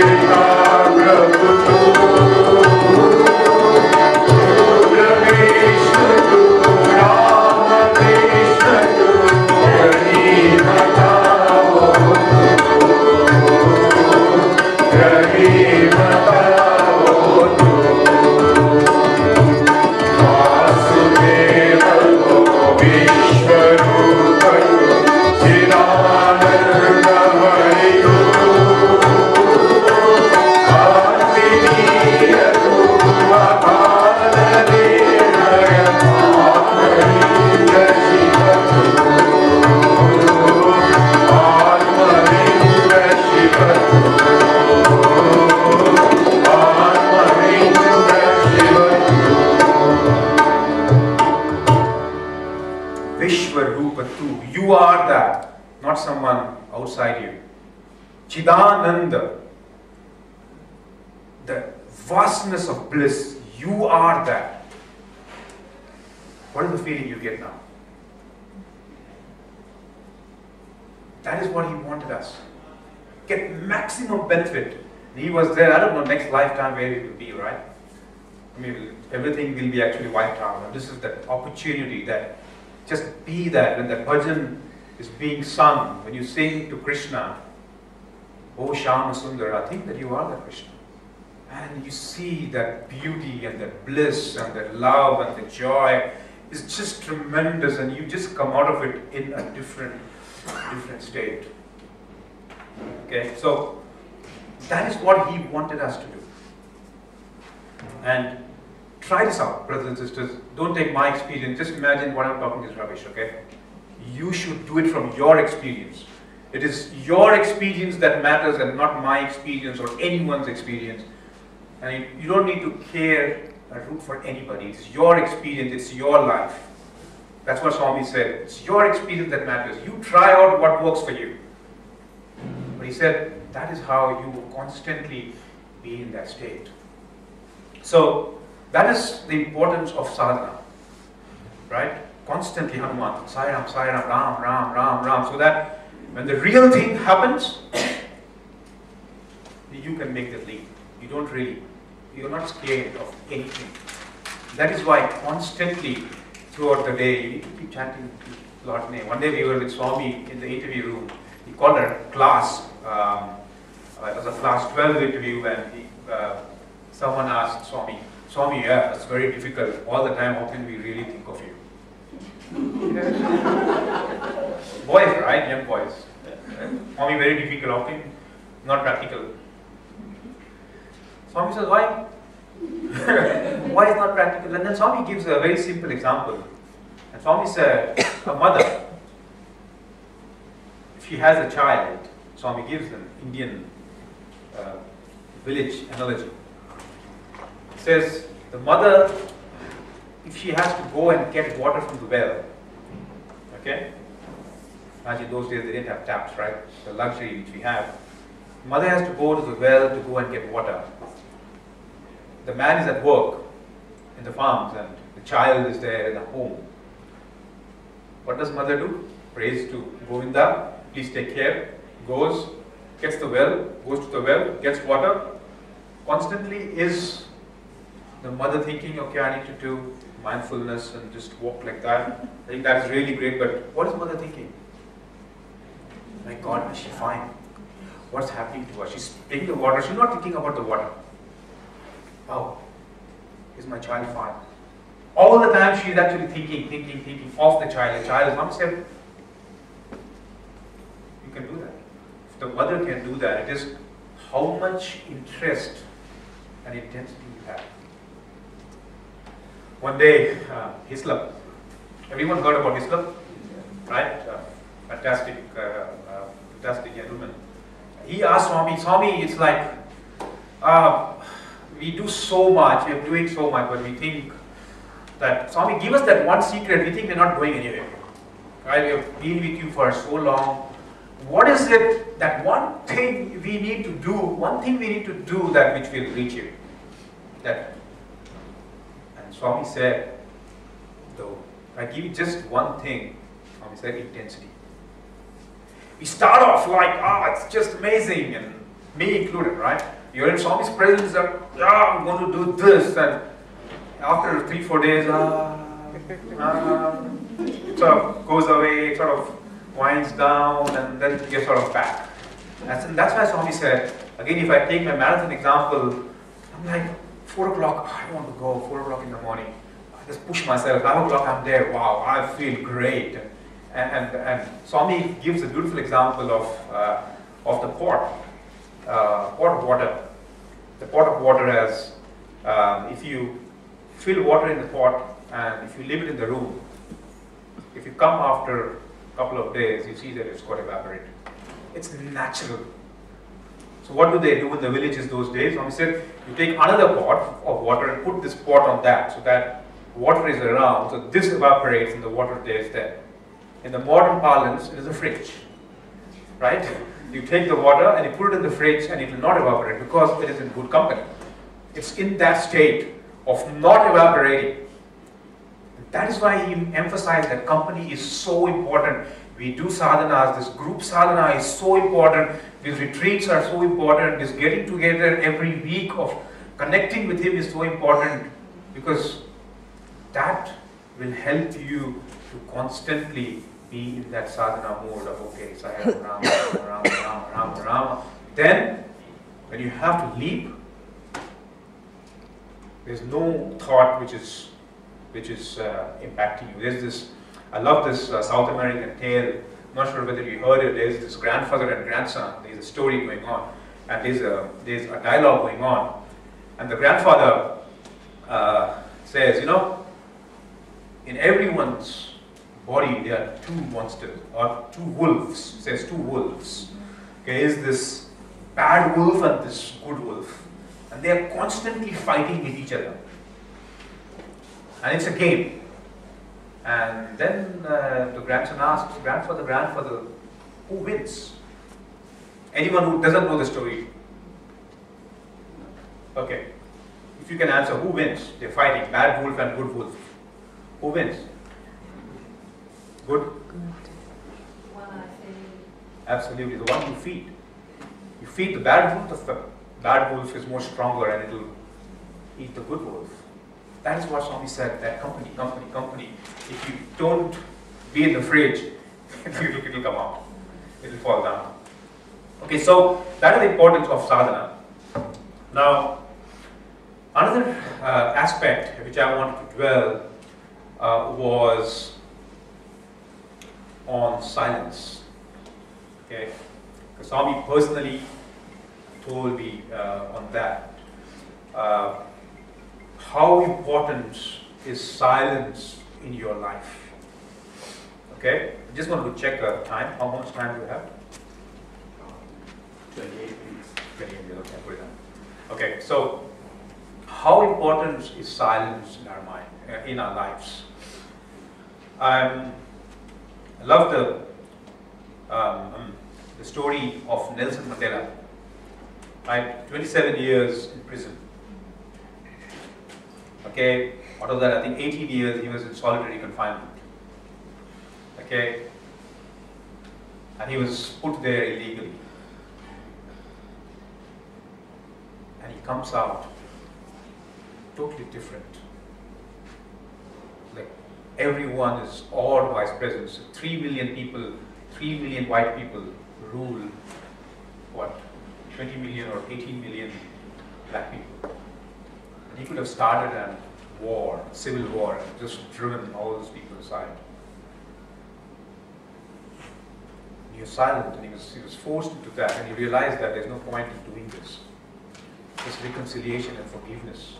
Chidananda, the vastness of bliss, you are that. What is the feeling you get now? That is what he wanted us. Get maximum benefit. He was there, I don't know, next lifetime where he will be, right? I mean, everything will be actually wiped out. And this is the opportunity that just be that. When the bhajan is being sung, when you sing to Krishna, Oh Shama Sundara, I think that you are the Krishna. And you see that beauty and that bliss and that love and the joy is just tremendous, and you just come out of it in a different state. Okay, so that is what he wanted us to do. And try this out, brothers and sisters. Don't take my experience. Just imagine what I'm talking is rubbish, okay? You should do it from your experience. It is your experience that matters and not my experience or anyone's experience. And you don't need to care or root for anybody. It's your experience, it's your life. That's what Swami said. It's your experience that matters. You try out what works for you. But he said, that is how you will constantly be in that state. So, that is the importance of sadhana. Right? Constantly Hanuman, Sai Ram, Ram, Ram, Ram, Ram. So that when the real thing happens, you can make the leap. You don't really, you're not scared of anything. That is why constantly throughout the day, you need to keep chanting Lord's name. One day we were with Swami in the interview room. He called a class, it was a class 12 interview, and someone asked Swami, yeah, it's very difficult. All the time, how can we really think of you? Boys, right? Young boys. Swami, very difficult. How can, not practical. Swami says, why? Why is not practical? And then Swami gives a very simple example. And Swami said, a mother, if she has a child, Swami gives an Indian village analogy. Says, the mother, if she has to go and get water from the well, okay? Imagine those days they didn't have taps, right? The luxury which we have. Mother has to go to the well to go and get water. The man is at work in the farms and the child is there in the home. What does mother do? Prays to Govinda, please take care, goes, gets the well, goes to the well, gets water. Constantly is the mother thinking, okay, I need to do mindfulness and just walk like that. I think that's really great, but what is mother thinking? My God, is she fine? What's happening to her? She's taking the water, she's not thinking about the water. Oh, is my child fine? All the time she is actually thinking of the child. The child is not said. You can do that. If the mother can do that, it is how much interest and intensity you have. One day, Islam. Everyone heard about Islam? Right? Fantastic gentleman. He asked Swami, it's like, we do so much, we are doing so much, but we think that, Swami, give us that one secret, we think we're not going anywhere. Right? We have been with you for so long. What is it, that one thing we need to do, that which will reach you? That. And Swami said, though, I give you just one thing, Swami said, intensity. We start off like, it's just amazing, and me included, right? You're in Swami's presence, I'm going to do this, and after 3-4 days, it sort of goes away, it sort of winds down, and then you're sort of back. And that's why Swami said, again, if I take my marathon example, I'm like, 4 o'clock, I want to go, 4 o'clock in the morning. I just push myself, 5 o'clock I'm there, wow, I feel great. And Swami gives a beautiful example of the pot of water. The pot of water as, if you fill water in the pot and if you leave it in the room, if you come after a couple of days, you see that it's got evaporated. It's natural. So what do they do in the villages those days? Swami said, you take another pot of water and put this pot on that, so that water is around, so this evaporates and the water stays there. In the modern parlance, it is a fridge, right? You take the water and you put it in the fridge and it will not evaporate because it is in good company. It's in that state of not evaporating. That is why he emphasized that company is so important. We do sadhanas, this group sadhana is so important, these retreats are so important, this getting together every week of connecting with him is so important, because that will help you to constantly be in that sadhana mode of, okay, Sai Rama, Rama, Rama, Rama, Rama, Rama. Then, when you have to leap, there's no thought which is impacting you. There's this, I love this South American tale. I'm not sure whether you heard it. There's this grandfather and grandson. There's a story going on, and there's a dialogue going on. And the grandfather says, you know, in everyone's body there are two monsters, or two wolves. Says two wolves. Okay, is this bad wolf and this good wolf, and they are constantly fighting with each other. And it's a game. And then the grandson asks, grandfather, who wins? Anyone who doesn't know the story? Okay. If you can answer, who wins? They're fighting, bad wolf and good wolf. Who wins? Good? Absolutely, the one you feed. You feed the bad wolf, the bad wolf is more stronger and it will eat the good wolf. That is what Swami said, that company. If you don't be in the fridge, it will come out. It will fall down. Okay, so that is the importance of sadhana. Now, another aspect which I wanted to dwell was on silence. Okay, because Swami personally told me on that. How important is silence in your life? Okay, I just wanted to check the time. How much time do you have? 28 minutes. 28 minutes, okay, put it down. Okay, so how important is silence in our mind, in our lives? I love the story of Nelson Mandela. Right, 27 years in prison. Okay, out of that, I think 18 years he was in solitary confinement. Okay, and he was put there illegally. And he comes out totally different. Like, everyone is awed by his presence. 3 million people, 3 million white people rule, what, 20 million or 18 million black people. And he could have started a war, a civil war, and just driven all those people aside. He was silent, and he was forced into that, and he realized that there's no point in doing this. This reconciliation and forgiveness.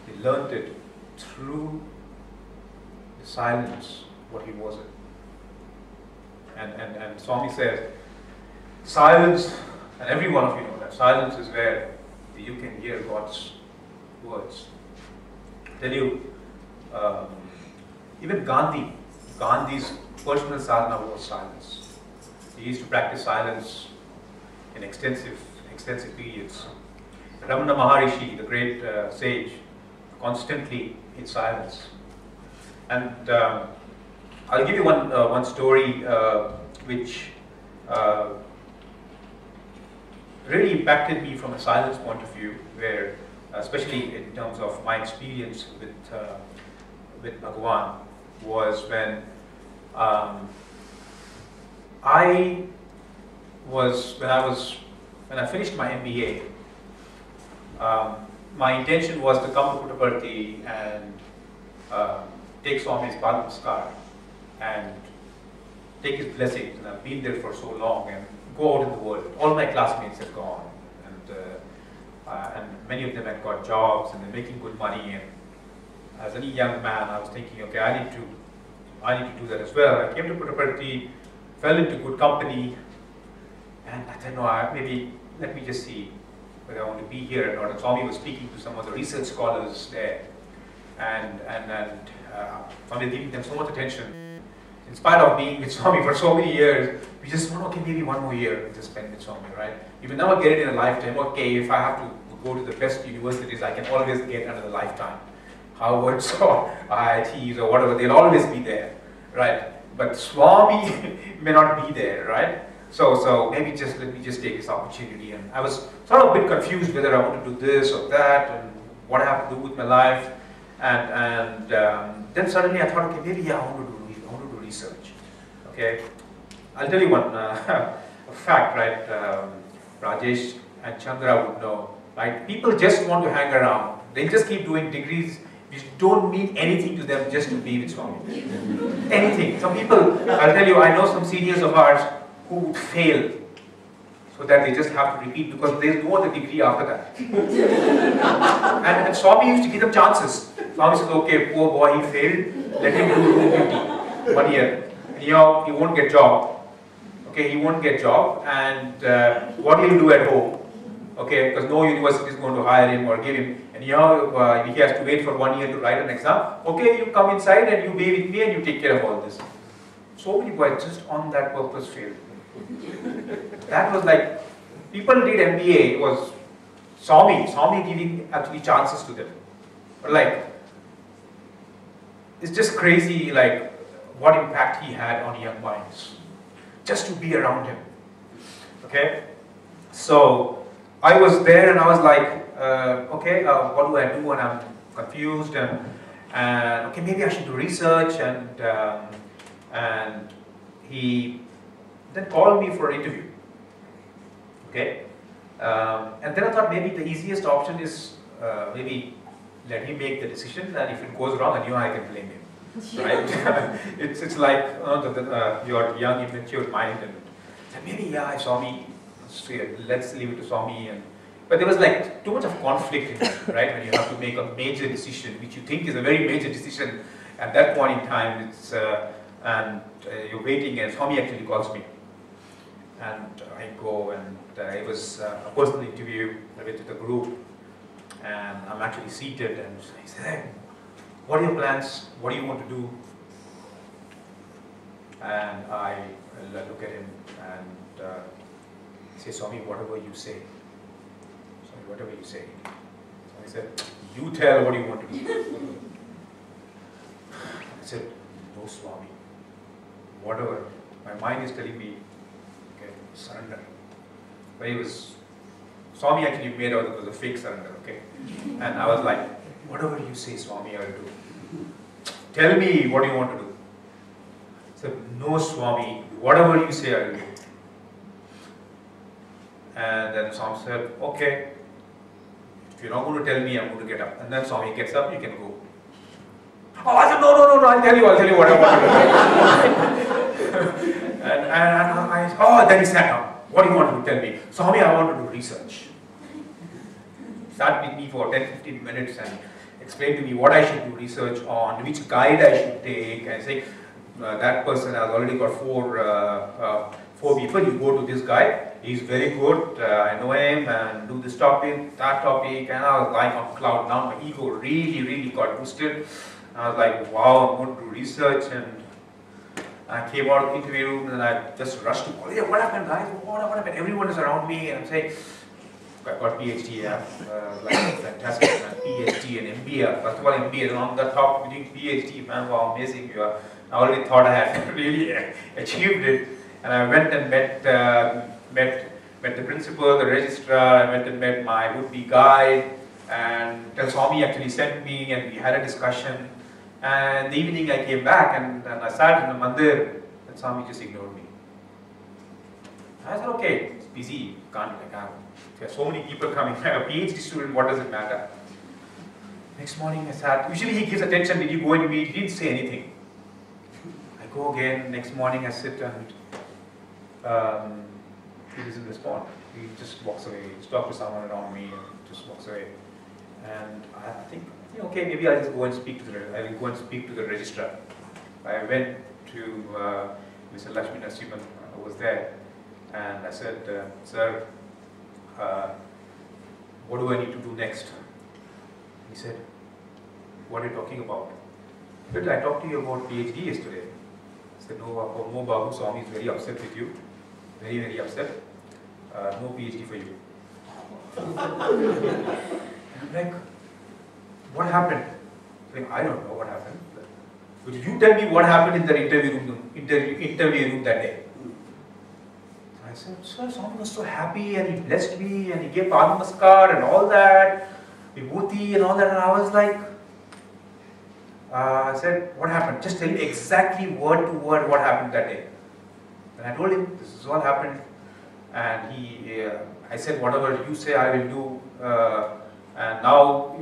He learned it through the silence, what he was in. And Swami says, silence, and every one of you know that, silence is where you can hear God's words. I tell you, even Gandhi's personal sadhana was silence. He used to practice silence in extensive periods. Ramana Maharishi, the great sage, constantly in silence. And I'll give you one story which really impacted me from a silence point of view, where especially in terms of my experience with Bhagavan, was when when I finished my MBA. My intention was to come to Puttaparthi and take Swami's Padamaskar and take his blessings. And I've been there for so long and go out in the world. All my classmates have gone, and many of them had got jobs and they're making good money. And as any young man, I was thinking, okay, I need to do that as well. I came to Puttaparthi, fell into good company, and I thought, no, maybe let me just see whether I want to be here or not. And Swami was speaking to some of the research scholars there, and Swami was giving them so much attention. in spite of being with Swami for so many years, we just want, okay, maybe one more year we just spend with Swami, right? You will never get it in a lifetime. Okay, if I have to go to the best universities, I can always get another lifetime. Harvard or IITs or whatever, they'll always be there, right? But Swami may not be there, right? So maybe let me just take this opportunity. And I was sort of a bit confused whether I want to do this or that and what I have to do with my life. And then suddenly I thought, okay, maybe yeah, I want to do research. Okay, I'll tell you one a fact, right? Rajesh and Chandra would know, right? People just want to hang around. They just keep doing degrees which don't mean anything to them just to be with Swami. Anything. Some people, I'll tell you, I know some seniors of ours who would fail so that they just have to repeat because there's no other degree after that. and Swami used to give them chances. Swami says, okay, poor boy, he failed, let him do room duty 1 year. And, you know, he won't get job. Okay, he won't get job, and what will he do at home? Okay, because no university is going to hire him or give him, and you know, he has to wait for 1 year to write an exam. Okay, you come inside and you be with me and you take care of all this. So many boys just on that purpose failed. That was like, people did MBA, it was Swami giving actually chances to them. But like, it's just crazy like what impact he had on young minds. Just to be around him. Okay? So, I was there and I was like, okay, what do I do when I'm confused and okay, maybe I should do research and he then called me for an interview. Okay? And then I thought maybe the easiest option is maybe let him make the decision and if it goes wrong, and I can blame him. Right? it's like your young, immature mind and maybe yeah, Swami, let's leave it to Swami. But there was like too much of conflict in it, right? When you have to make a major decision, which you think is a very major decision at that point in time, it's you're waiting and Swami actually calls me. And I go and it was a personal interview with the group and I'm actually seated and he said, hey, what are your plans? What do you want to do? And I look at him and say, Swami, whatever you say. Swami, whatever you say. So he said, you tell what you want to do. I said, no, Swami. Whatever. My mind is telling me, okay, surrender. But it was, Swami actually made out it was a fake surrender, okay? And I was like, whatever you say, Swami, I'll do. Tell me what you want to do. I said, no, Swami, whatever you say, I'll do. And then Swami said, okay, if you're not going to tell me, I'm going to get up. And then Swami gets up, you can go. Oh, I said, no, I'll tell you what I want to do. and I, then he sat down. What do you want to tell me? Swami, I want to do research. Sat with me for 10-15 minutes and explained to me what I should do research on, which guide I should take, and say, that person has already got four people, you go to this guy, he's very good, I know him, and do this topic, that topic, and I was like on cloud now, my ego really got boosted. I was like, wow, I'm going to do research, and I came out of the interview room and I just rushed to call, yeah, what happened guys, what happened, everyone is around me, and I'm saying, I got PhD, yeah, like fantastic, man. PhD and MBA. First of all, MBA, and on the top, doing PhD, man, wow, amazing you are. I already thought I had really achieved it, and I went and met the principal, the registrar. I went and met my would-be guide, and Swami actually sent me, and we had a discussion. And the evening I came back, and I sat in the mandir, and Swami just ignored me. I said, okay, it's busy, can't there are so many people coming. I'm a PhD student, what does it matter? Next morning I sat, usually he gives attention, did you go and meet? He didn't say anything. I go again, next morning I sit and he doesn't respond. He just walks away, he talks to someone around me and just walks away. And I think, okay, maybe I'll just go and speak to the registrar. I went to Mr. Lakshmi Narasimhan, who was there, and I said, sir, what do I need to do next? He said, what are you talking about? But I talked to you about PhD yesterday. I said, no Babu, Swami is very upset with you. Very, very upset. No PhD for you. And I'm like, what happened? Like, I don't know what happened. But you tell me what happened in the interview room that day. I said, sir, Swami was so happy and he blessed me and he gave Padmaskar and all that, Vibhuti and all that. And I was like, I said, what happened? Just tell me exactly word to word what happened that day. And I told him, this is what happened. And I said, whatever you say, I will do. And now,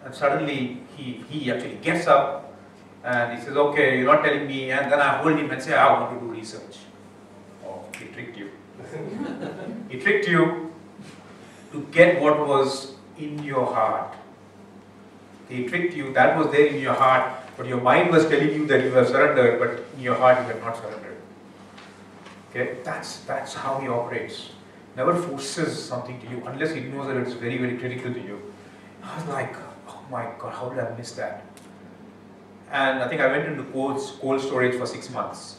and suddenly he actually gets up and he says, okay, you're not telling me. And then I hold him and say, I want to do research. Oh, he tricked you. He tricked you to get what was in your heart. He tricked you, that was there in your heart, but your mind was telling you that you have surrendered, but in your heart you have not surrendered. Okay, that's how he operates. Never forces something to you unless he knows that it's very, very critical to you. I was like, oh my God, how did I miss that? And I think I went into cold storage for 6 months.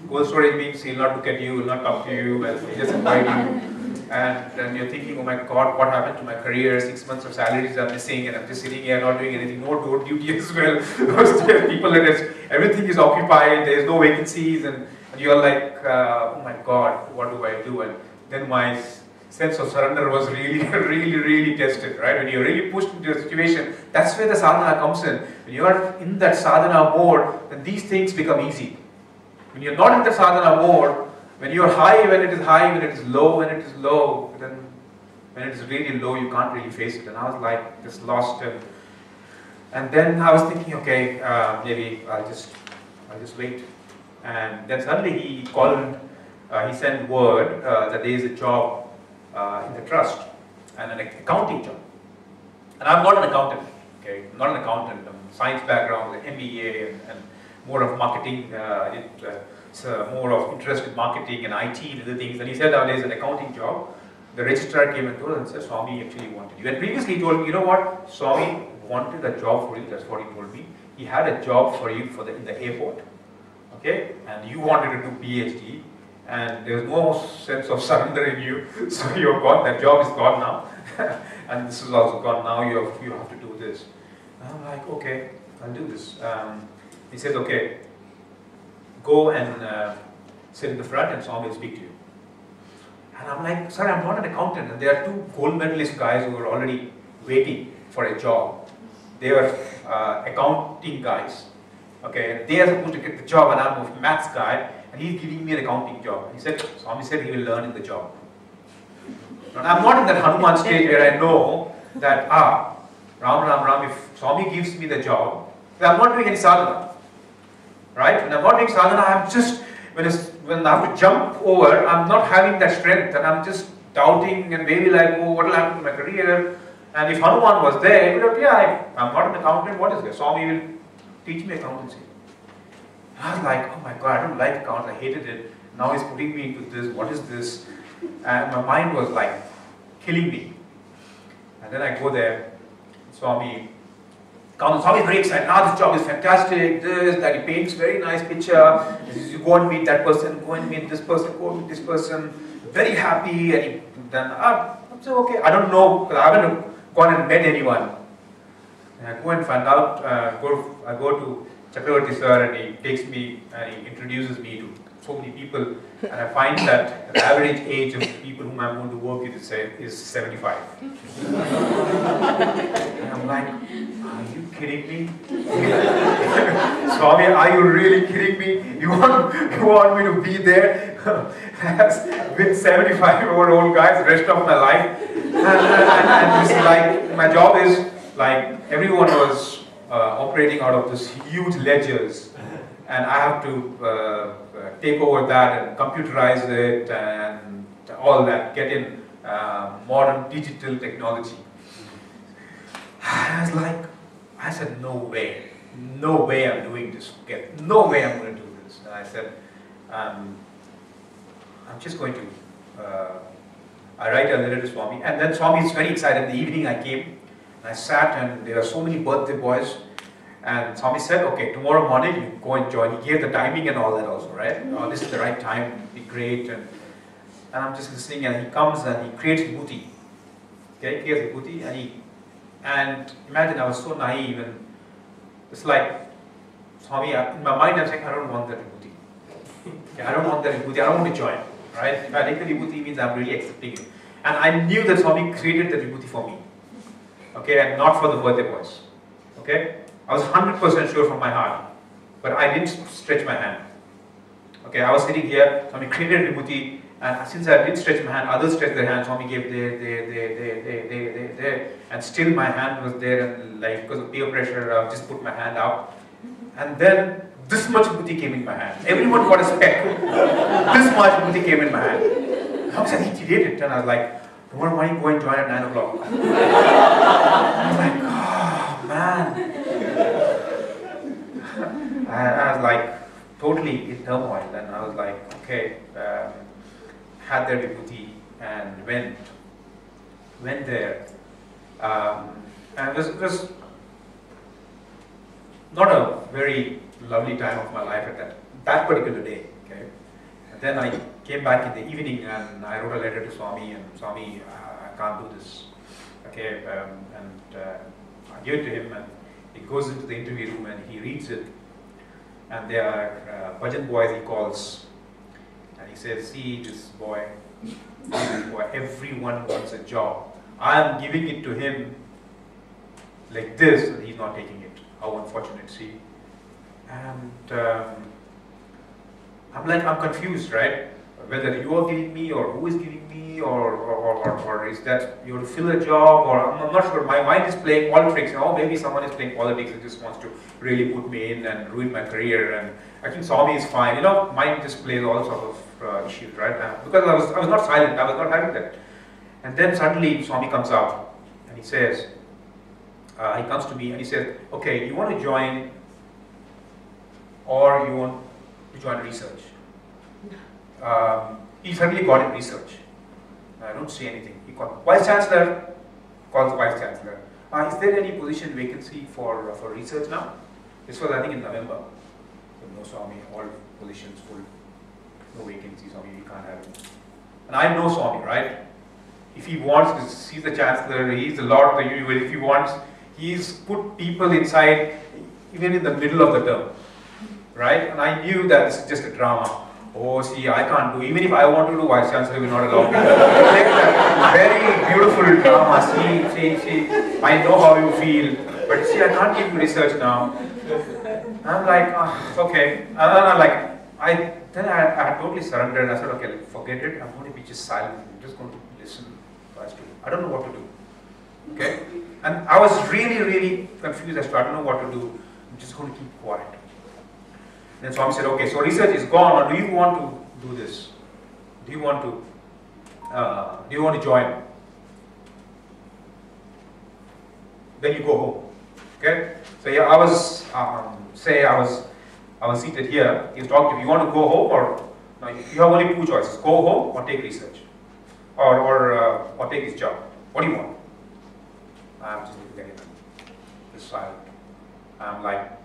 Cold storage means he'll not look at you, he'll not talk to you, and he'll just avoid you. And then you're thinking, oh my God, what happened to my career? 6 months of salaries are missing, and I'm just sitting here not doing anything. No duty as well. People that everything is occupied, there's no vacancies, and you're like, oh my God, what do I do? And then my sense of surrender was really, really tested, right? When you're really pushed into a situation, that's where the sadhana comes in. When you're in that sadhana mode, then these things become easy. When you're not in the sadhana mode, when you're high, when it is high, when it is low, when it is low, then when it is really low, you can't really face it. And I was like, just lost. And then I was thinking, okay, maybe I'll just wait. And then suddenly he called, he sent word that there is a job in the trust, and an accounting job. And I'm not an accountant, okay? I'm not an accountant. I'm science background, an MBA, and more of marketing. More of interest in marketing and IT and other things. And he said, there's an accounting job. The registrar came and told him and said, Swami actually wanted you. And previously he told me, you know what? Swami wanted a job for you. That's what he told me. He had a job for you in the airport. Okay? And you wanted to do PhD. And there's no sense of surrender in you. So you're gone. That job is gone now. And this is also gone now. You have to do this. And I'm like, okay, I'll do this. He said, okay, go and sit in the front and Swami will speak to you. And I'm like, sir, I'm not an accountant. And there are 2 gold medalist guys who are already waiting for a job. They were accounting guys. Okay, they are supposed to get the job, and I'm a maths guy, and he's giving me an accounting job. He said, Swami said he will learn in the job. And I'm not in that Hanuman stage where I know that, Ram, if Swami gives me the job, then I'm not doing any sadhana. Right? When I'm not doing sadhana, I'm just, when I have to jump over, I'm not having that strength, and I'm just doubting and maybe like, oh, what will happen to my career? And if Hanuman was there, he would have, yeah, I'm not an accountant, what is this? Swami will teach me accountancy. I was like, oh my God, I don't like accounts, I hated it. Now he's putting me into this, what is this? And my mind was like killing me. And then I go there, Swami is very excited. Now this job is fantastic, that he paints very nice picture. You go and meet that person, go and meet this person, go and meet this person. Very happy, and then I'm so okay. I don't know, because I haven't gone and met anyone. And I go and find out, I go to Chakravarti sir, and he takes me and he introduces me to so many people, and I find that the average age of people whom I'm going to work with is 75. And I'm like, are you kidding me? Swami, are you really kidding me? You want me to be there with 75-year-old guys the rest of my life? And it's like, my job is like, everyone was operating out of this huge ledgers, and I have to take over that and computerize it and all that, get in modern digital technology. I was like, I said, no way I'm doing this, no way I'm going to do this. And I said, I'm just going to, I write a letter to Swami, and then Swami is very excited. In the evening I came, and I sat, and there are so many birthday boys, And Swami said, okay, tomorrow morning you go and join. He gave the timing and all that also, right? Oh, this is the right time, be great. And I'm just listening, and he comes and he creates vibhuti. Okay, he creates vibhuti, and imagine I was so naive, and it's like, Swami, in my mind I'm saying, I don't want that vibhuti. Okay, I don't want that vibhuti, I don't want to join. Right? If I take the vibhuti, means I'm really accepting it. And I knew that Swami created the vibhuti for me. Okay, and not for the birthday boys. Okay? I was 100% sure from my heart, but I didn't stretch my hand. Okay, I was sitting here, Swami created vibhuti, and since I didn't stretch my hand, others stretched their hand, Swami gave there, and still my hand was there, and like because of peer pressure, I just put my hand up, and then this much vibhuti came in my hand. Everyone got a speck. This much vibhuti came in my hand. I was like, he did it, and I was like, tomorrow morning go and join at 9 o'clock. I was like, oh man. I was like totally in turmoil, and I was like, okay, had their vibhuti and went there, and it was not a very lovely time of my life at that particular day. Okay, and then I came back in the evening and I wrote a letter to Swami, and Swami, I can't do this. Okay, and I gave it to him, and he goes into the interview room and he reads it. And there are bhajan boys he calls, and he says, see this boy, everyone wants a job. I am giving it to him like this, and he's not taking it. How unfortunate, see. And I'm confused, right? Whether you are giving me, or who is giving me, or is that you to fill a job, or I'm not sure. My mind is playing politics. Oh, maybe someone is playing politics and just wants to really put me in and ruin my career. And I think Swami is fine. You know, mind just plays all sorts of issues, right? Because I was not silent. I was not having that. And then suddenly Swami comes out and he says, he comes to me and he says, okay, you want to join, or you want to join research? He suddenly got in research. I don't see anything. He called Vice Chancellor, calls the Vice Chancellor. Is there any position vacancy for research now? This was, I think, in November. No, Swami, all positions full. No vacancies, Swami, we can't have it. And I know Swami, right? If he wants, he's the Chancellor, he's the Lord of the Universe. If he wants, he's put people inside, even in the middle of the term. Right? And I knew that this is just a drama. Oh, see, I can't do, even if I want to do Vice Chancellor, we're not allowed to. Very beautiful drama. See, I know how you feel, but see, I can't give you research now. And I'm like, oh, it's okay. And then I'm like, I totally surrendered. I said, okay, forget it. I'm going to be just silent. I'm just going to listen. I don't know what to do. Okay? And I was really, really confused as to I don't know what to do. I'm just going to keep quiet. Then Swami said, okay, so research is gone, or do you want to do this? Do you want to join? Then you go home. Okay? So yeah, I was seated here. He was talking to me. You want to go home, or no, you have only two choices: go home or take research, or take his job. What do you want? I'm just looking at him, just silent. I'm like.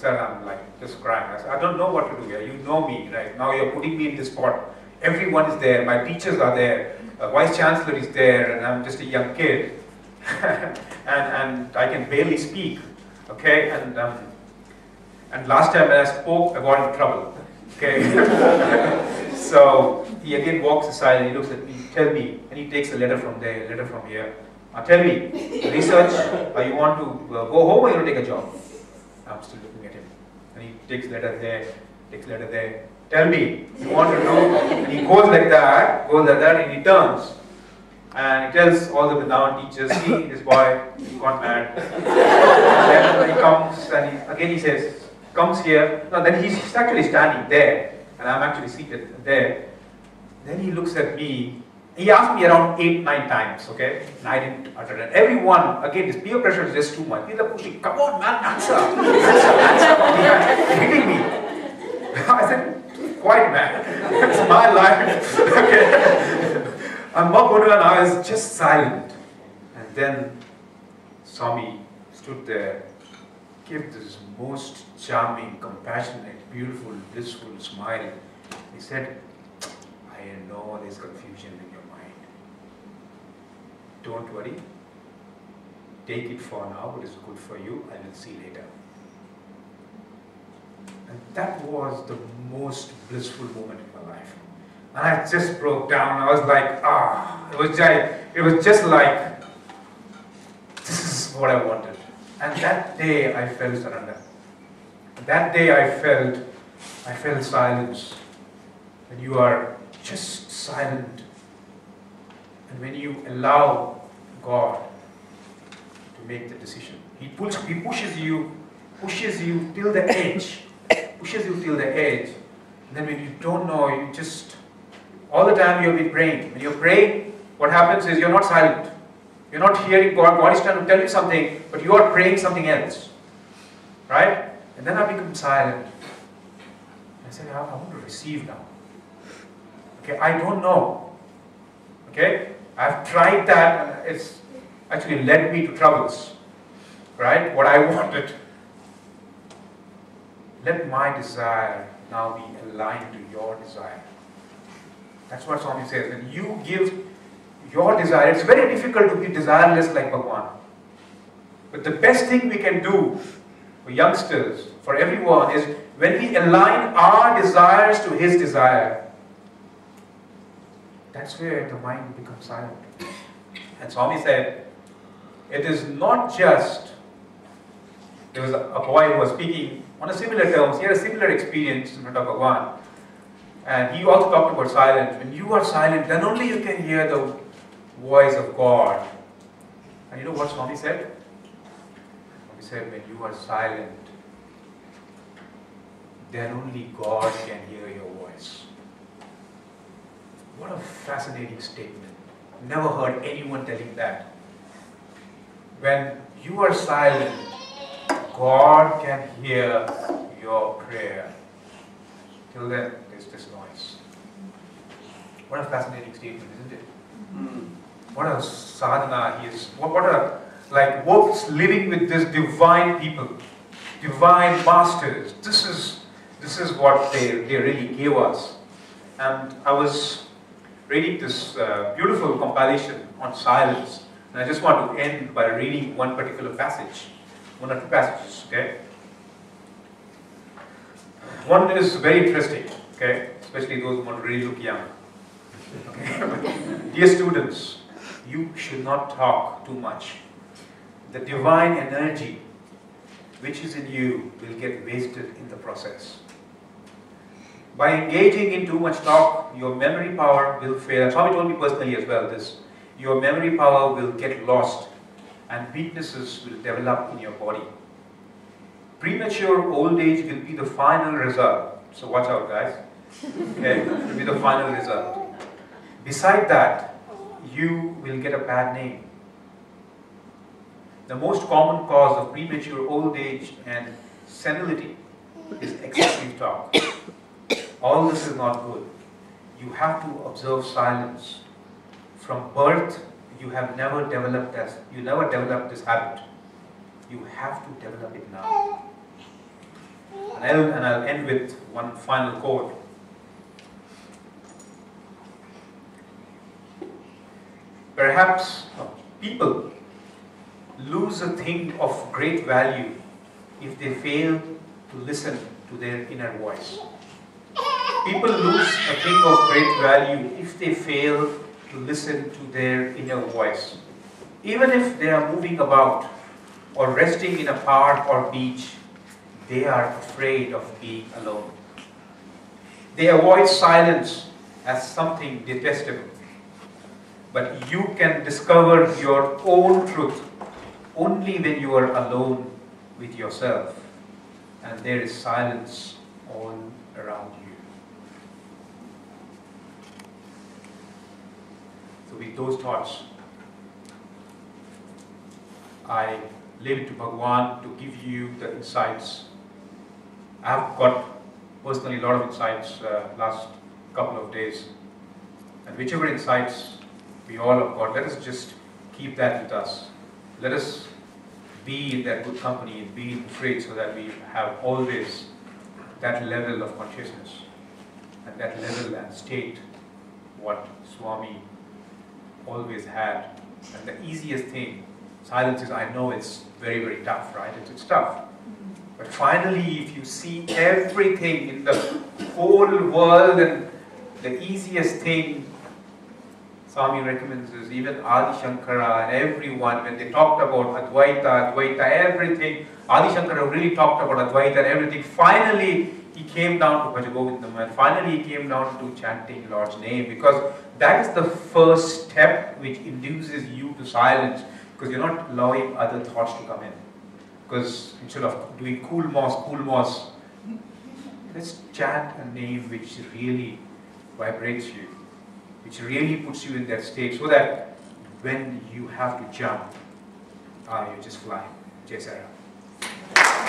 I'm like just crying. I said, I don't know what to do here. You know me, right? Now you're putting me in this spot. Everyone is there. My teachers are there. Vice Chancellor is there, and I'm just a young kid, and I can barely speak. Okay, and last time when I spoke, I got in trouble. Okay, so he again walks aside and he looks at me. Tell me, and he takes a letter from there, a letter from here. Tell me, research. You want to go home, or you want to take a job? I'm still looking at him. And he takes letter there, takes letter there. Tell me, you want to know? And he goes like that, and he turns. And he tells all the Vrindavan teachers, see, this boy, he got mad. And then he comes, and he says, comes here. No, then he's actually standing there, and I'm actually seated there. Then he looks at me. He asked me around 8-9 times, okay? And I didn't utter it. Everyone, again, this peer pressure is just too much. People are pushing, come on, man, answer. You're hitting me. I said, quiet, man. It's my life. Okay. And I was just silent. And then Swami stood there, gave this most charming, compassionate, beautiful, blissful smile. He said, I know there's confusion in your mind. Don't worry. Take it for now. It is good for you. I will see later. And that was the most blissful moment in my life. And I just broke down. I was like, it was just like, this is what I wanted. And that day I felt surrender. That day I felt silence. When you are just silent, and when you allow God to make the decision, He pushes you till the edge, and then when you don't know, you just, all the time you've been praying. When you're praying, what happens is you're not silent. You're not hearing God. God is trying to tell you something, but you are praying something else. Right? And then I become silent. I said, I want to receive now. Okay, I don't know. Okay? I've tried that and it's actually led me to troubles. Right? What I wanted. Let my desire now be aligned to your desire. That's what Swami says. When you give your desire, it's very difficult to be desireless like Bhagwan. But the best thing we can do for youngsters, for everyone, is when we align our desires to His desire, that's where the mind becomes silent. And Swami said, it is not just, there was a boy who was speaking on a similar terms, he had a similar experience in front of Bhagwan. And he also talked about silence. When you are silent, then only you can hear the voice of God. And you know what Swami said? Swami said, when you are silent, then only God can hear your voice. What a fascinating statement. Never heard anyone telling that. When you are silent, God can hear your prayer. Till then, there's this noise. What a fascinating statement, isn't it? What a sadhana he is. What a, like, works living with this divine people, divine masters. This is what they really gave us. And I was reading this beautiful compilation on silence. And I just want to end by reading one particular passage. One or two passages, okay? One is very interesting, okay? Especially those who want to really look young. Okay? Dear students, you should not talk too much. The divine energy which is in you will get wasted in the process. By engaging in too much talk, your memory power will fail. And Swami told me personally as well this. Your memory power will get lost and weaknesses will develop in your body. Premature old age will be the final result. So watch out, guys. Okay? It will be the final result. Beside that, you will get a bad name. The most common cause of premature old age and senility is excessive talk. All this is not good. You have to observe silence. From birth, you never developed this habit. You have to develop it now. And I'll end with one final quote. Perhaps people lose a thing of great value if they fail to listen to their inner voice. People lose a thing of great value if they fail to listen to their inner voice. Even if they are moving about or resting in a park or beach, they are afraid of being alone. They avoid silence as something detestable. But you can discover your own truth only when you are alone with yourself and there is silence all around you. So with those thoughts, I leave it to Bhagwan to give you the insights. I've got personally a lot of insights last couple of days. And whichever insights we all have got, let us just keep that with us. Let us be in that good company, be in the fridge, so that we have always that level of consciousness and that level and state what Swami always had. And the easiest thing, silence is, I know it's very, very tough, right? It's tough. But finally, if you see everything in the whole world, and the easiest thing Swami recommends is even Adi Shankara and everyone, when they talked about Advaita, everything, Adi Shankara really talked about Advaita and everything. Finally, he came down to Bhajagovindam, and finally he came down to chanting Lord's name, because that is the first step which induces you to silence, because you're not allowing other thoughts to come in. Because instead of doing cool moss, let's chant a name which really vibrates you, which really puts you in that state, so that when you have to jump, you just fly. Jai Sai Ram.